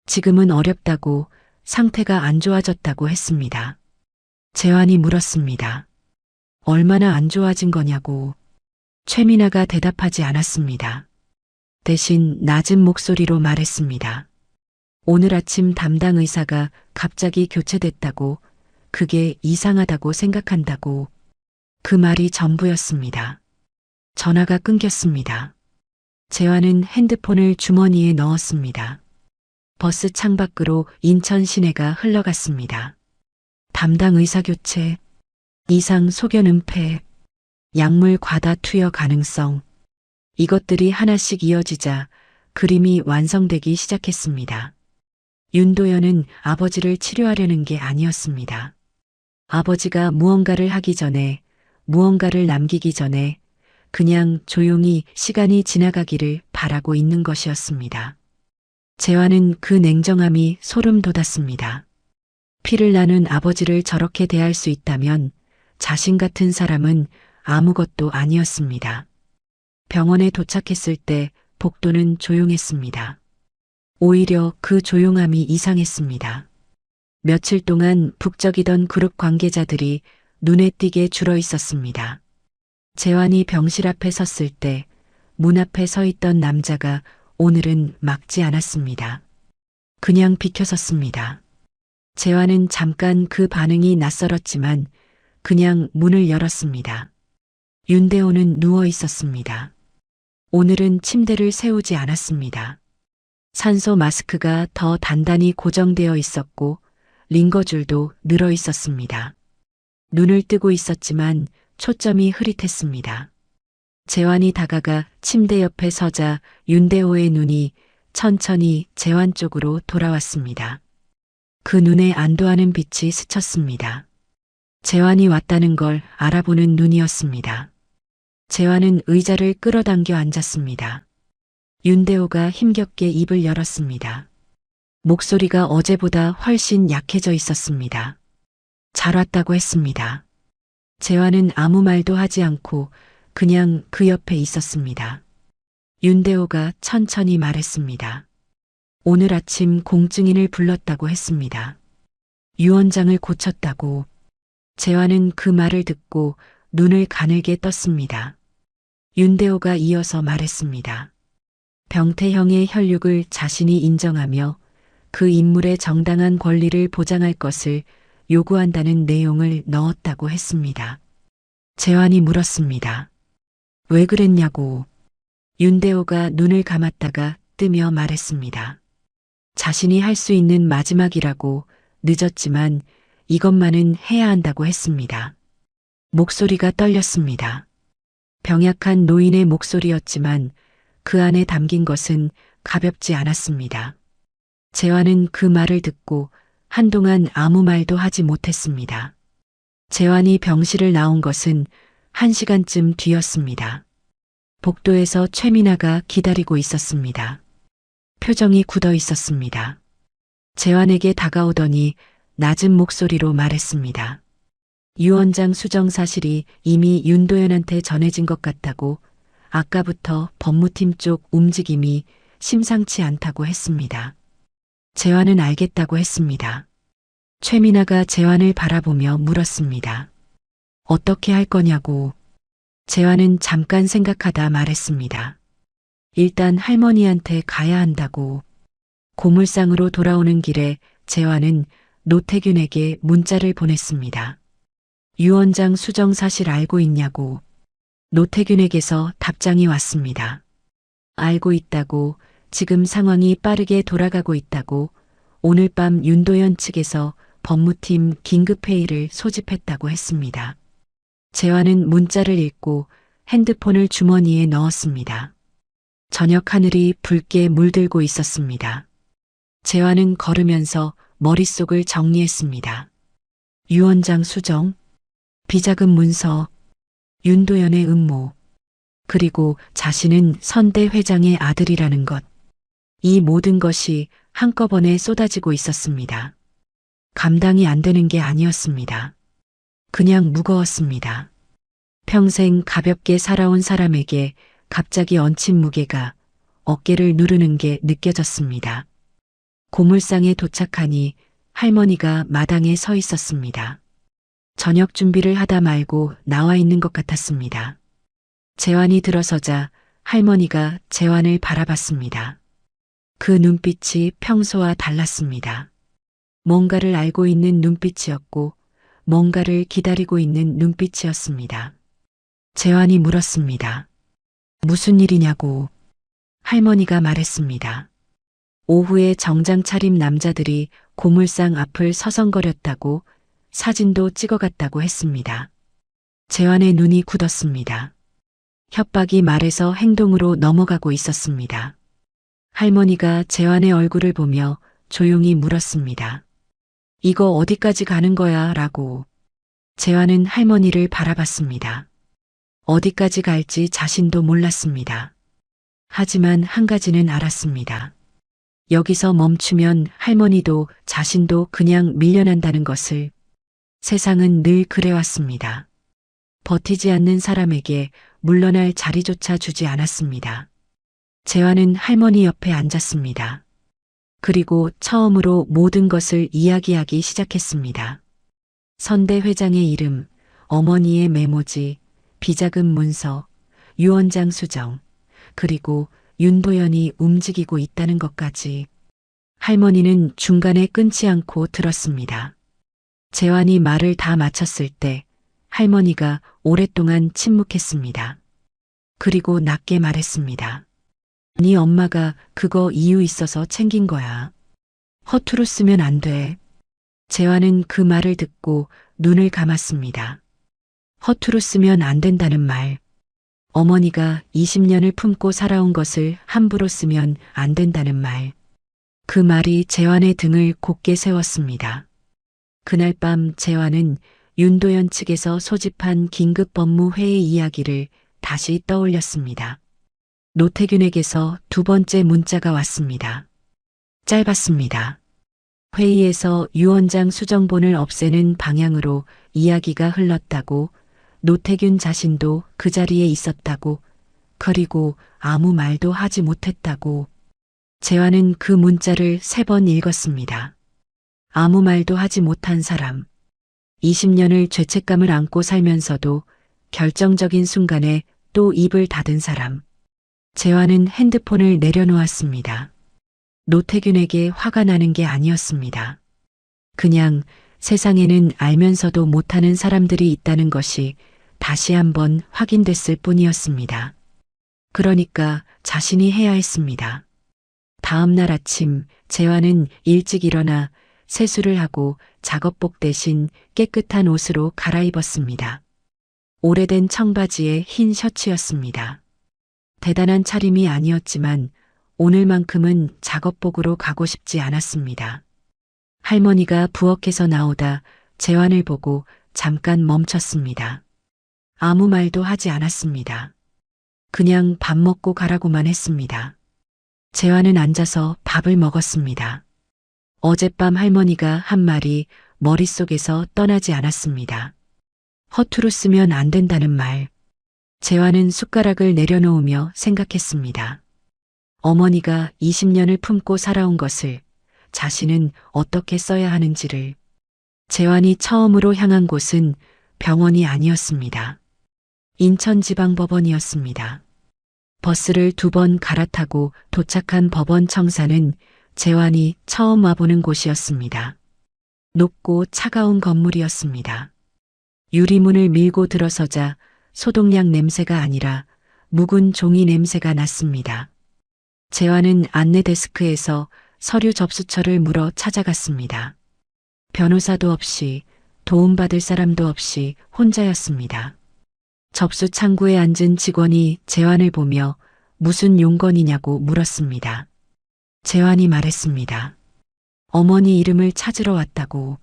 지금은 어렵다고, 상태가 안 좋아졌다고 했습니다. 재환이 물었습니다. 얼마나 안 좋아진 거냐고 최미나가 대답하지 않았습니다. 대신 낮은 목소리로 말했습니다. 오늘 아침 담당 의사가 갑자기 교체됐다고, 그게 이상하다고 생각한다고. 그 말이 전부였습니다. 전화가 끊겼습니다. 재환은 핸드폰을 주머니에 넣었습니다. 버스 창밖으로 인천 시내가 흘러갔습니다. 담당 의사 교체, 이상 소견 은폐, 약물 과다 투여 가능성, 이것들이 하나씩 이어지자 그림이 완성되기 시작했습니다. 윤도현은 아버지를 치료하려는 게 아니었습니다. 아버지가 무언가를 하기 전에, 무언가를 남기기 전에 그냥 조용히 시간이 지나가기를 바라고 있는 것이었습니다. 재환은 그 냉정함이 소름 돋았습니다. 피를 나눈 아버지를 저렇게 대할 수 있다면 자신 같은 사람은 아무것도 아니었습니다. 병원에 도착했을 때 복도는 조용했습니다. 오히려 그 조용함이 이상했습니다. 며칠 동안 북적이던 그룹 관계자들이 눈에 띄게 줄어 있었습니다. 재환이 병실 앞에 섰을 때 문 앞에 서 있던 남자가 오늘은 막지 않았습니다. 그냥 비켜섰습니다. 재환은 잠깐 그 반응이 낯설었지만 그냥 문을 열었습니다. 윤대호는 누워 있었습니다. 오늘은 침대를 세우지 않았습니다. 산소 마스크가 더 단단히 고정되어 있었고 링거줄도 늘어 있었습니다. 눈을 뜨고 있었지만 초점이 흐릿했습니다. 재환이 다가가 침대 옆에 서자 윤대호의 눈이 천천히 재환 쪽으로 돌아왔습니다. 그 눈에 안도하는 빛이 스쳤습니다. 재환이 왔다는 걸 알아보는 눈이었습니다. 재환은 의자를 끌어당겨 앉았습니다. 윤대호가 힘겹게 입을 열었습니다. 목소리가 어제보다 훨씬 약해져 있었습니다. 잘 왔다고 했습니다. 재환은 아무 말도 하지 않고 그냥 그 옆에 있었습니다. 윤대호가 천천히 말했습니다. 오늘 아침 공증인을 불렀다고 했습니다. 유 원장을 고쳤다고. 재환은 그 말을 듣고 눈을 가늘게 떴습니다. 윤대호가 이어서 말했습니다. 병태형의 혈육을 자신이 인정하며 그 인물의 정당한 권리를 보장할 것을 요구한다는 내용을 넣었다고 했습니다. 재환이 물었습니다. 왜 그랬냐고. 윤대호가 눈을 감았다가 뜨며 말했습니다. 자신이 할 수 있는 마지막이라고. 늦었지만 이것만은 해야 한다고 했습니다. 목소리가 떨렸습니다. 병약한 노인의 목소리였지만 그 안에 담긴 것은 가볍지 않았습니다. 재환은 그 말을 듣고 한동안 아무 말도 하지 못했습니다. 재환이 병실을 나온 것은 1시간쯤 뒤였습니다. 복도에서 최미나가 기다리고 있었습니다. 표정이 굳어 있었습니다. 재환에게 다가오더니 낮은 목소리로 말했습니다. 유 원장 수정 사실이 이미 윤도현한테 전해진 것 같다고. 아까부터 법무팀 쪽 움직임이 심상치 않다고 했습니다. 재환은 알겠다고 했습니다. 최미나가 재환을 바라보며 물었습니다. 어떻게 할 거냐고. 재환은 잠깐 생각하다 말했습니다. 일단 할머니한테 가야 한다고. 고물상으로 돌아오는 길에 재환은 노태균에게 문자를 보냈습니다. 유 원장 수정 사실 알고 있냐고. 노태균에게서 답장이 왔습니다. 알고 있다고. 지금 상황이 빠르게 돌아가고 있다고. 오늘 밤 윤도현 측에서 법무팀 긴급회의를 소집했다고 했습니다. 재환은 문자를 읽고 핸드폰을 주머니에 넣었습니다. 저녁 하늘이 붉게 물들고 있었습니다. 재환은 걸으면서 머릿속을 정리했습니다. 유 원장 수정, 비자금 문서, 윤도현의 음모, 그리고 자신은 선대 회장의 아들이라는 것. 이 모든 것이 한꺼번에 쏟아지고 있었습니다. 감당이 안 되는 게 아니었습니다. 그냥 무거웠습니다. 평생 가볍게 살아온 사람에게 갑자기 얹힌 무게가 어깨를 누르는 게 느껴졌습니다. 고물상에 도착하니 할머니가 마당에 서 있었습니다. 저녁 준비를 하다 말고 나와 있는 것 같았습니다. 재환이 들어서자 할머니가 재환을 바라봤습니다. 그 눈빛이 평소와 달랐습니다. 뭔가를 알고 있는 눈빛이었고 뭔가를 기다리고 있는 눈빛이었습니다. 재환이 물었습니다. 무슨 일이냐고. 할머니가 말했습니다. 오후에 정장 차림 남자들이 고물상 앞을 서성거렸다고 사진도 찍어갔다고 했습니다. 재환의 눈이 굳었습니다. 협박이 말에서 행동으로 넘어가고 있었습니다. 할머니가 재환의 얼굴을 보며 조용히 물었습니다. 이거 어디까지 가는 거야? 라고. 재환은 할머니를 바라봤습니다. 어디까지 갈지 자신도 몰랐습니다. 하지만 한 가지는 알았습니다. 여기서 멈추면 할머니도 자신도 그냥 밀려난다는 것을. 세상은 늘 그래왔습니다. 버티지 않는 사람에게 물러날 자리조차 주지 않았습니다. 재환은 할머니 옆에 앉았습니다. 그리고 처음으로 모든 것을 이야기하기 시작했습니다. 선대 회장의 이름, 어머니의 메모지, 비자금 문서, 유언장 수정, 그리고 윤도현이 움직이고 있다는 것까지. 할머니는 중간에 끊지 않고 들었습니다. 재환이 말을 다 마쳤을 때 할머니가 오랫동안 침묵했습니다. 그리고 낮게 말했습니다. 네 엄마가 그거 이유 있어서 챙긴 거야. 허투루 쓰면 안 돼. 재환은 그 말을 듣고 눈을 감았습니다. 허투루 쓰면 안 된다는 말. 어머니가 20년을 품고 살아온 것을 함부로 쓰면 안 된다는 말. 그 말이 재환의 등을 곧게 세웠습니다. 그날 밤 재환은 윤도현 측에서 소집한 긴급 법무회의 이야기를 다시 떠올렸습니다. 노태균에게서 두 번째 문자가 왔습니다. 짧았습니다. 회의에서 유언장 수정본을 없애는 방향으로 이야기가 흘렀다고, 노태균 자신도 그 자리에 있었다고, 그리고 아무 말도 하지 못했다고. 재환은 그 문자를 3번 읽었습니다. 아무 말도 하지 못한 사람. 20년을 죄책감을 안고 살면서도 결정적인 순간에 또 입을 닫은 사람. 재환은 핸드폰을 내려놓았습니다. 노태균에게 화가 나는 게 아니었습니다. 그냥 세상에는 알면서도 못하는 사람들이 있다는 것이 다시 한번 확인됐을 뿐이었습니다. 그러니까 자신이 해야 했습니다. 다음 날 아침 재환은 일찍 일어나 세수를 하고 작업복 대신 깨끗한 옷으로 갈아입었습니다. 오래된 청바지에 흰 셔츠였습니다. 대단한 차림이 아니었지만 오늘만큼은 작업복으로 가고 싶지 않았습니다. 할머니가 부엌에서 나오다 재환을 보고 잠깐 멈췄습니다. 아무 말도 하지 않았습니다. 그냥 밥 먹고 가라고만 했습니다. 재환은 앉아서 밥을 먹었습니다. 어젯밤 할머니가 한 말이 머릿속에서 떠나지 않았습니다. 허투루 쓰면 안 된다는 말. 재환은 숟가락을 내려놓으며 생각했습니다. 어머니가 20년을 품고 살아온 것을, 자신은 어떻게 써야 하는지를. 재환이 처음으로 향한 곳은 병원이 아니었습니다. 인천지방법원이었습니다. 버스를 2번 갈아타고 도착한 법원 청사는 재환이 처음 와보는 곳이었습니다. 높고 차가운 건물이었습니다. 유리문을 밀고 들어서자 소독약 냄새가 아니라 묵은 종이 냄새가 났습니다. 재환은 안내 데스크에서 서류 접수처를 물어 찾아갔습니다. 변호사도 없이, 도움받을 사람도 없이 혼자였습니다. 접수 창구에 앉은 직원이 재환을 보며 무슨 용건이냐고 물었습니다. 재환이 말했습니다. 어머니 이름을 찾으러 왔다고.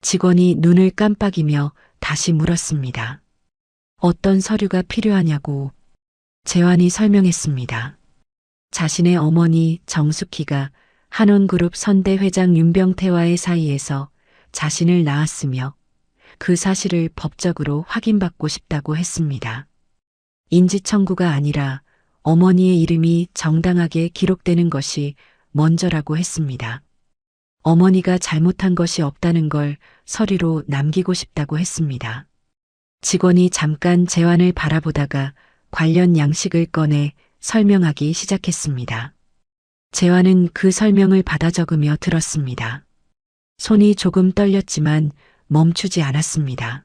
직원이 눈을 깜빡이며 다시 물었습니다. 어떤 서류가 필요하냐고. 재환이 설명했습니다. 자신의 어머니 정숙희가 한원그룹 선대 회장 윤병태와의 사이에서 자신을 낳았으며 그 사실을 법적으로 확인받고 싶다고 했습니다. 인지청구가 아니라 어머니의 이름이 정당하게 기록되는 것이 먼저라고 했습니다. 어머니가 잘못한 것이 없다는 걸 서류로 남기고 싶다고 했습니다. 직원이 잠깐 재환을 바라보다가 관련 양식을 꺼내 설명하기 시작했습니다. 재환은 그 설명을 받아 적으며 들었습니다. 손이 조금 떨렸지만 멈추지 않았습니다.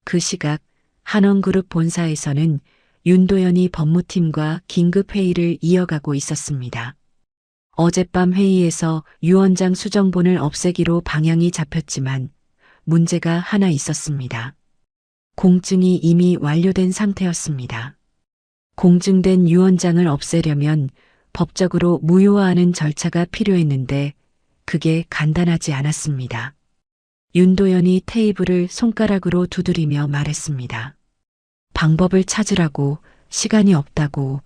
그 시각 한원그룹 본사에서는 윤도현이 법무팀과 긴급회의를 이어가고 있었습니다. 어젯밤 회의에서 유 원장 수정본을 없애기로 방향이 잡혔지만 문제가 하나 있었습니다. 공증이 이미 완료된 상태였습니다. 공증된 유 원장을 없애려면 법적으로 무효화하는 절차가 필요했는데 그게 간단하지 않았습니다. 윤도현이 테이블을 손가락으로 두드리며 말했습니다. 방법을 찾으라고, 시간이 없다고.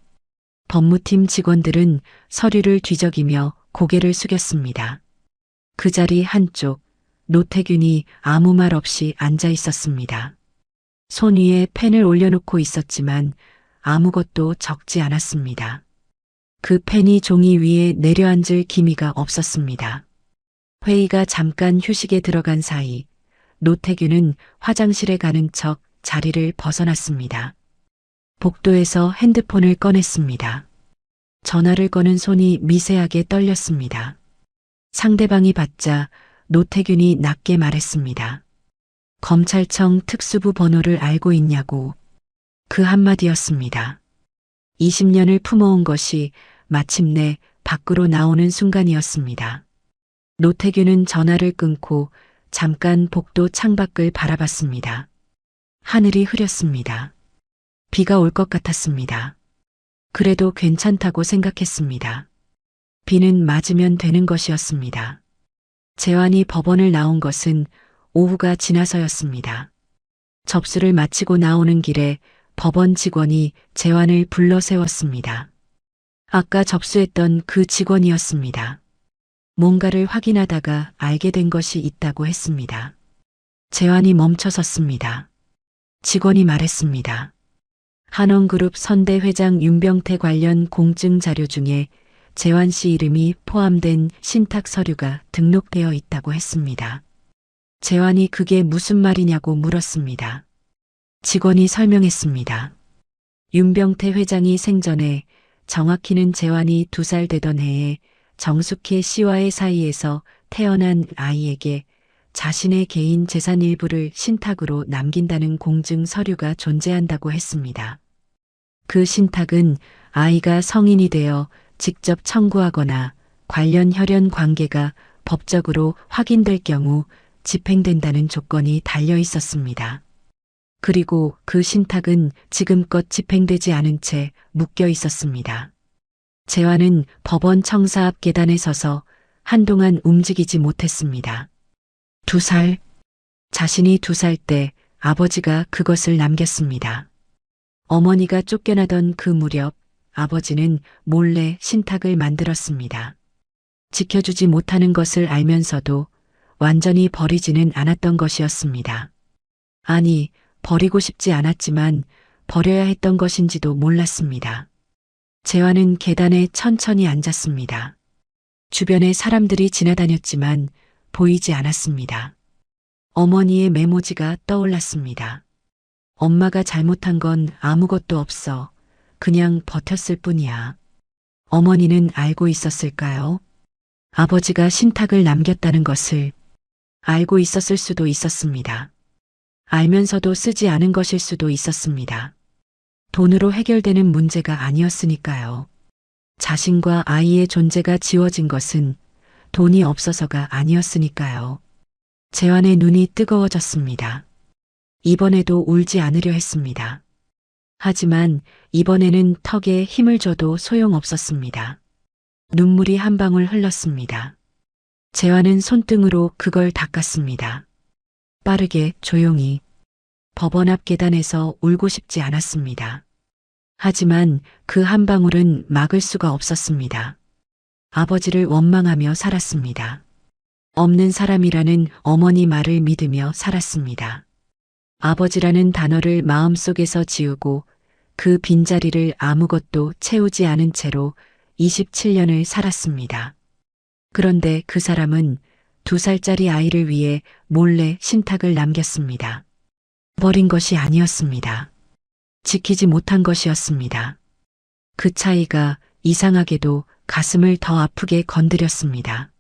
법무팀 직원들은 서류를 뒤적이며 고개를 숙였습니다. 그 자리 한쪽 노태균이 아무 말 없이 앉아 있었습니다. 손 위에 펜을 올려놓고 있었지만 아무것도 적지 않았습니다. 그 펜이 종이 위에 내려앉을 기미가 없었습니다. 회의가 잠깐 휴식에 들어간 사이 노태균은 화장실에 가는 척 자리를 벗어났습니다. 복도에서 핸드폰을 꺼냈습니다. 전화를 거는 손이 미세하게 떨렸습니다. 상대방이 받자 노태균이 낮게 말했습니다. 검찰청 특수부 번호를 알고 있냐고. 그 한마디였습니다. 20년을 품어온 것이 마침내 밖으로 나오는 순간이었습니다. 노태균은 전화를 끊고 잠깐 복도 창밖을 바라봤습니다. 하늘이 흐렸습니다. 비가 올 것 같았습니다. 그래도 괜찮다고 생각했습니다. 비는 맞으면 되는 것이었습니다. 재환이 법원을 나온 것은 오후가 지나서였습니다. 접수를 마치고 나오는 길에 법원 직원이 재환을 불러 세웠습니다. 아까 접수했던 그 직원이었습니다. 뭔가를 확인하다가 알게 된 것이 있다고 했습니다. 재환이 멈춰섰습니다. 직원이 말했습니다. 한원그룹 선대 회장 윤병태 관련 공증 자료 중에 재환 씨 이름이 포함된 신탁 서류가 등록되어 있다고 했습니다. 재환이 그게 무슨 말이냐고 물었습니다. 직원이 설명했습니다. 윤병태 회장이 생전에, 정확히는 재환이 2살 되던 해에 정숙혜 씨와의 사이에서 태어난 아이에게 자신의 개인 재산 일부를 신탁으로 남긴다는 공증 서류가 존재한다고 했습니다. 그 신탁은 아이가 성인이 되어 직접 청구하거나 관련 혈연 관계가 법적으로 확인될 경우 집행된다는 조건이 달려 있었습니다. 그리고 그 신탁은 지금껏 집행되지 않은 채 묶여 있었습니다. 재환은 법원 청사 앞 계단에 서서 한동안 움직이지 못했습니다. 2살. 자신이 2살 때 아버지가 그것을 남겼습니다. 어머니가 쫓겨나던 그 무렵 아버지는 몰래 신탁을 만들었습니다. 지켜주지 못하는 것을 알면서도 완전히 버리지는 않았던 것이었습니다. 아니, 버리고 싶지 않았지만 버려야 했던 것인지도 몰랐습니다. 재환은 계단에 천천히 앉았습니다. 주변에 사람들이 지나다녔지만 보이지 않았습니다. 어머니의 메모지가 떠올랐습니다. 엄마가 잘못한 건 아무것도 없어. 그냥 버텼을 뿐이야. 어머니는 알고 있었을까요? 아버지가 신탁을 남겼다는 것을 알고 있었을 수도 있었습니다. 알면서도 쓰지 않은 것일 수도 있었습니다. 돈으로 해결되는 문제가 아니었으니까요. 자신과 아이의 존재가 지워진 것은 돈이 없어서가 아니었으니까요. 재환의 눈이 뜨거워졌습니다. 이번에도 울지 않으려 했습니다. 하지만 이번에는 턱에 힘을 줘도 소용없었습니다. 눈물이 한 방울 흘렀습니다. 재환은 손등으로 그걸 닦았습니다. 빠르게 조용히. 법원 앞 계단에서 울고 싶지 않았습니다. 하지만 그 한 방울은 막을 수가 없었습니다. 아버지를 원망하며 살았습니다. 없는 사람이라는 어머니 말을 믿으며 살았습니다. 아버지라는 단어를 마음속에서 지우고 그 빈자리를 아무것도 채우지 않은 채로 27년을 살았습니다. 그런데 그 사람은 2살짜리 아이를 위해 몰래 신탁을 남겼습니다. 버린 것이 아니었습니다. 지키지 못한 것이었습니다. 그 차이가 이상하게도 가슴을 더 아프게 건드렸습니다.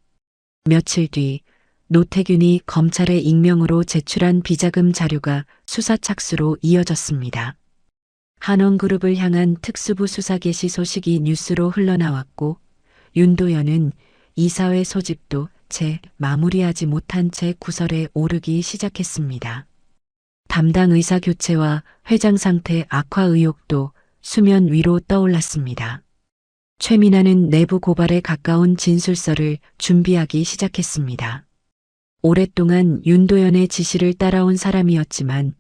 며칠 뒤 노태균이 검찰에 익명으로 제출한 비자금 자료가 수사 착수로 이어졌습니다. 한원그룹을 향한 특수부 수사 개시 소식이 뉴스로 흘러나왔고 윤도현은 이사회 소집도 채 마무리하지 못한 채 구설에 오르기 시작했습니다. 담당 의사 교체와 회장 상태 악화 의혹도 수면 위로 떠올랐습니다. 최민아는 내부 고발에 가까운 진술서를 준비하기 시작했습니다. 오랫동안 윤도현의 지시를 따라온 사람이었지만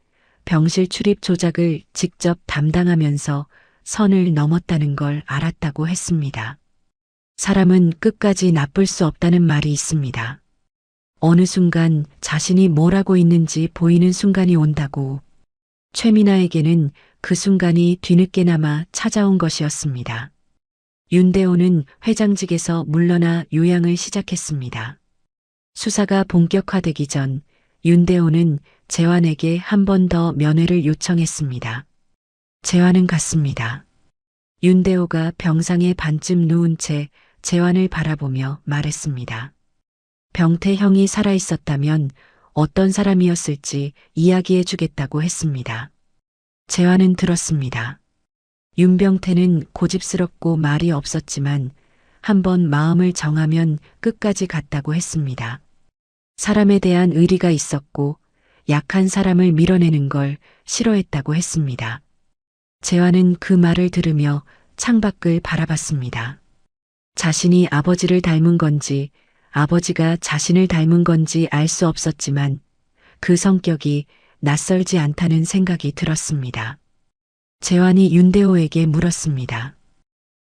병실 출입 조작을 직접 담당하면서 선을 넘었다는 걸 알았다고 했습니다. 사람은 끝까지 나쁠 수 없다는 말이 있습니다. 어느 순간 자신이 뭘 하고 있는지 보이는 순간이 온다고. 최민아에게는 그 순간이 뒤늦게나마 찾아온 것이었습니다. 윤대호는 회장직에서 물러나 요양을 시작했습니다. 수사가 본격화되기 전 윤대호는 재환에게 한 번 더 면회를 요청했습니다. 재환은 갔습니다. 윤대호가 병상에 반쯤 누운 채 재환을 바라보며 말했습니다. 병태 형이 살아있었다면 어떤 사람이었을지 이야기해 주겠다고 했습니다. 재환은 들었습니다. 윤병태는 고집스럽고 말이 없었지만 한번 마음을 정하면 끝까지 갔다고 했습니다. 사람에 대한 의리가 있었고 약한 사람을 밀어내는 걸 싫어했다고 했습니다. 재환은 그 말을 들으며 창밖을 바라봤습니다. 자신이 아버지를 닮은 건지 아버지가 자신을 닮은 건지 알 수 없었지만 그 성격이 낯설지 않다는 생각이 들었습니다. 재환이 윤대호에게 물었습니다.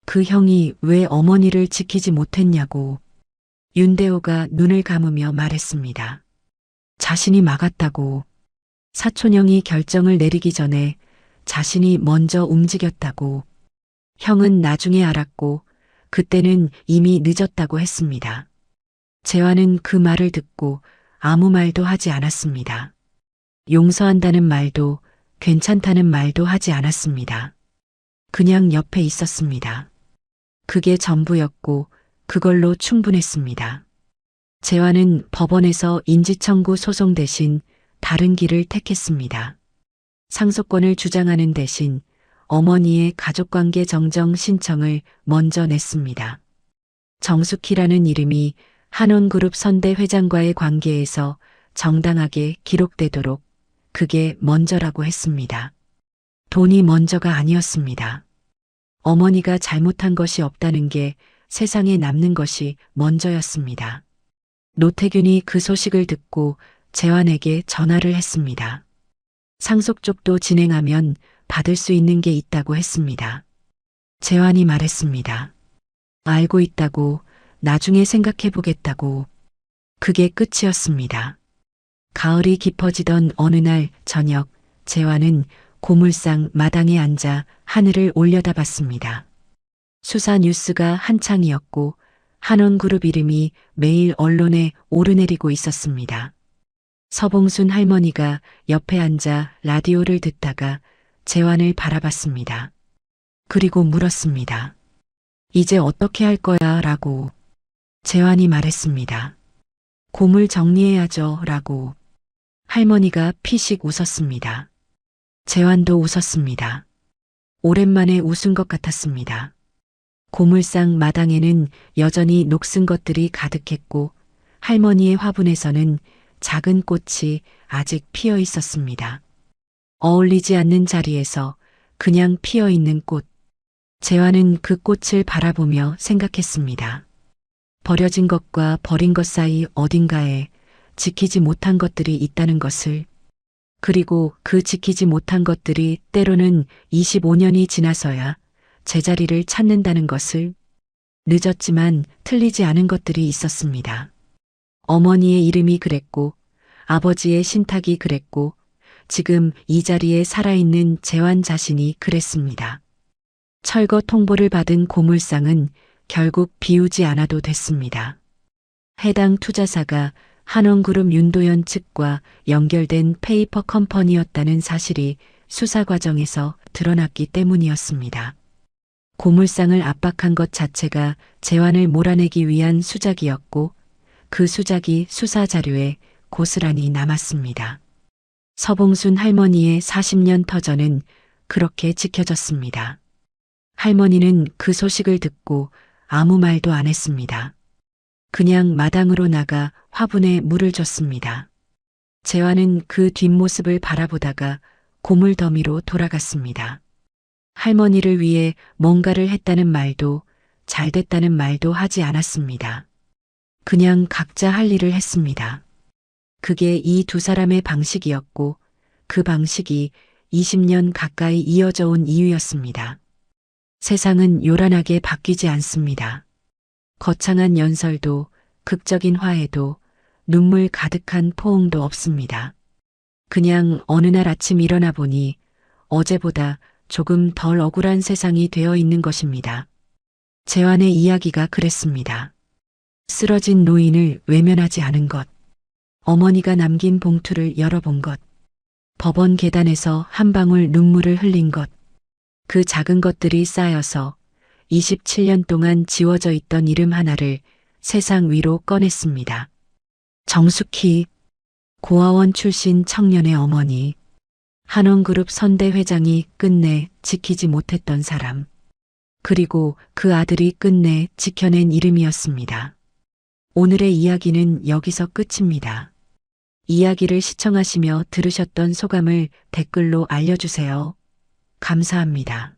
그 형이 왜 어머니를 지키지 못했냐고. 윤대호가 눈을 감으며 말했습니다. 자신이 막았다고. 사촌형이 결정을 내리기 전에 자신이 먼저 움직였다고. 형은 나중에 알았고 그때는 이미 늦었다고 했습니다. 재환은 그 말을 듣고 아무 말도 하지 않았습니다. 용서한다는 말도 괜찮다는 말도 하지 않았습니다. 그냥 옆에 있었습니다. 그게 전부였고 그걸로 충분했습니다. 재환은 법원에서 인지청구 소송 대신 다른 길을 택했습니다. 상속권을 주장하는 대신 어머니의 가족관계 정정 신청을 먼저 냈습니다. 정숙희라는 이름이 한원그룹 선대 회장과의 관계에서 정당하게 기록되도록 그게 먼저라고 했습니다. 돈이 먼저가 아니었습니다. 어머니가 잘못한 것이 없다는 게 세상에 남는 것이 먼저였습니다. 노태균이 그 소식을 듣고 재환에게 전화를 했습니다. 상속 쪽도 진행하면 받을 수 있는 게 있다고 했습니다. 재환이 말했습니다. 알고 있다고, 나중에 생각해 보겠다고. 그게 끝이었습니다. 가을이 깊어지던 어느 날 저녁, 재환은 고물상 마당에 앉아 하늘을 올려다봤습니다. 수사 뉴스가 한창이었고 한원그룹 이름이 매일 언론에 오르내리고 있었습니다. 서봉순 할머니가 옆에 앉아 라디오를 듣다가 재환을 바라봤습니다. 그리고 물었습니다. 이제 어떻게 할 거야? 라고. 재환이 말했습니다. 고물 정리해야죠. 라고. 할머니가 피식 웃었습니다. 재환도 웃었습니다. 오랜만에 웃은 것 같았습니다. 고물상 마당에는 여전히 녹슨 것들이 가득했고 할머니의 화분에서는 작은 꽃이 아직 피어 있었습니다. 어울리지 않는 자리에서 그냥 피어 있는 꽃. 재환은 그 꽃을 바라보며 생각했습니다. 버려진 것과 버린 것 사이 어딘가에 지키지 못한 것들이 있다는 것을, 그리고 그 지키지 못한 것들이 때로는 25년이 지나서야 제자리를 찾는다는 것을. 늦었지만 틀리지 않은 것들이 있었습니다. 어머니의 이름이 그랬고 아버지의 신탁이 그랬고 지금 이 자리에 살아있는 재환 자신이 그랬습니다. 철거 통보를 받은 고물상은 결국 비우지 않아도 됐습니다. 해당 투자사가 한원그룹 윤도현 측과 연결된 페이퍼 컴퍼니였다는 사실이 수사 과정에서 드러났기 때문이었습니다. 고물상을 압박한 것 자체가 재환을 몰아내기 위한 수작이었고 그 수작이 수사 자료에 고스란히 남았습니다. 서봉순 할머니의 40년 터전은 그렇게 지켜졌습니다. 할머니는 그 소식을 듣고 아무 말도 안 했습니다. 그냥 마당으로 나가 화분에 물을 줬습니다. 재환은 그 뒷모습을 바라보다가 고물 더미로 돌아갔습니다. 할머니를 위해 뭔가를 했다는 말도 잘 됐다는 말도 하지 않았습니다. 그냥 각자 할 일을 했습니다. 그게 이 두 사람의 방식이었고 그 방식이 20년 가까이 이어져 온 이유였습니다. 세상은 요란하게 바뀌지 않습니다. 거창한 연설도 극적인 화해도 눈물 가득한 포옹도 없습니다. 그냥 어느 날 아침 일어나 보니 어제보다 조금 덜 억울한 세상이 되어 있는 것입니다. 재환의 이야기가 그랬습니다. 쓰러진 노인을 외면하지 않은 것, 어머니가 남긴 봉투를 열어본 것, 법원 계단에서 한 방울 눈물을 흘린 것, 그 작은 것들이 쌓여서 27년 동안 지워져 있던 이름 하나를 세상 위로 꺼냈습니다. 정숙희, 고아원 출신 청년의 어머니, 한원그룹 선대 회장이 끝내 지키지 못했던 사람, 그리고 그 아들이 끝내 지켜낸 이름이었습니다. 오늘의 이야기는 여기서 끝입니다. 이야기를 시청하시며 들으셨던 소감을 댓글로 알려주세요. 감사합니다.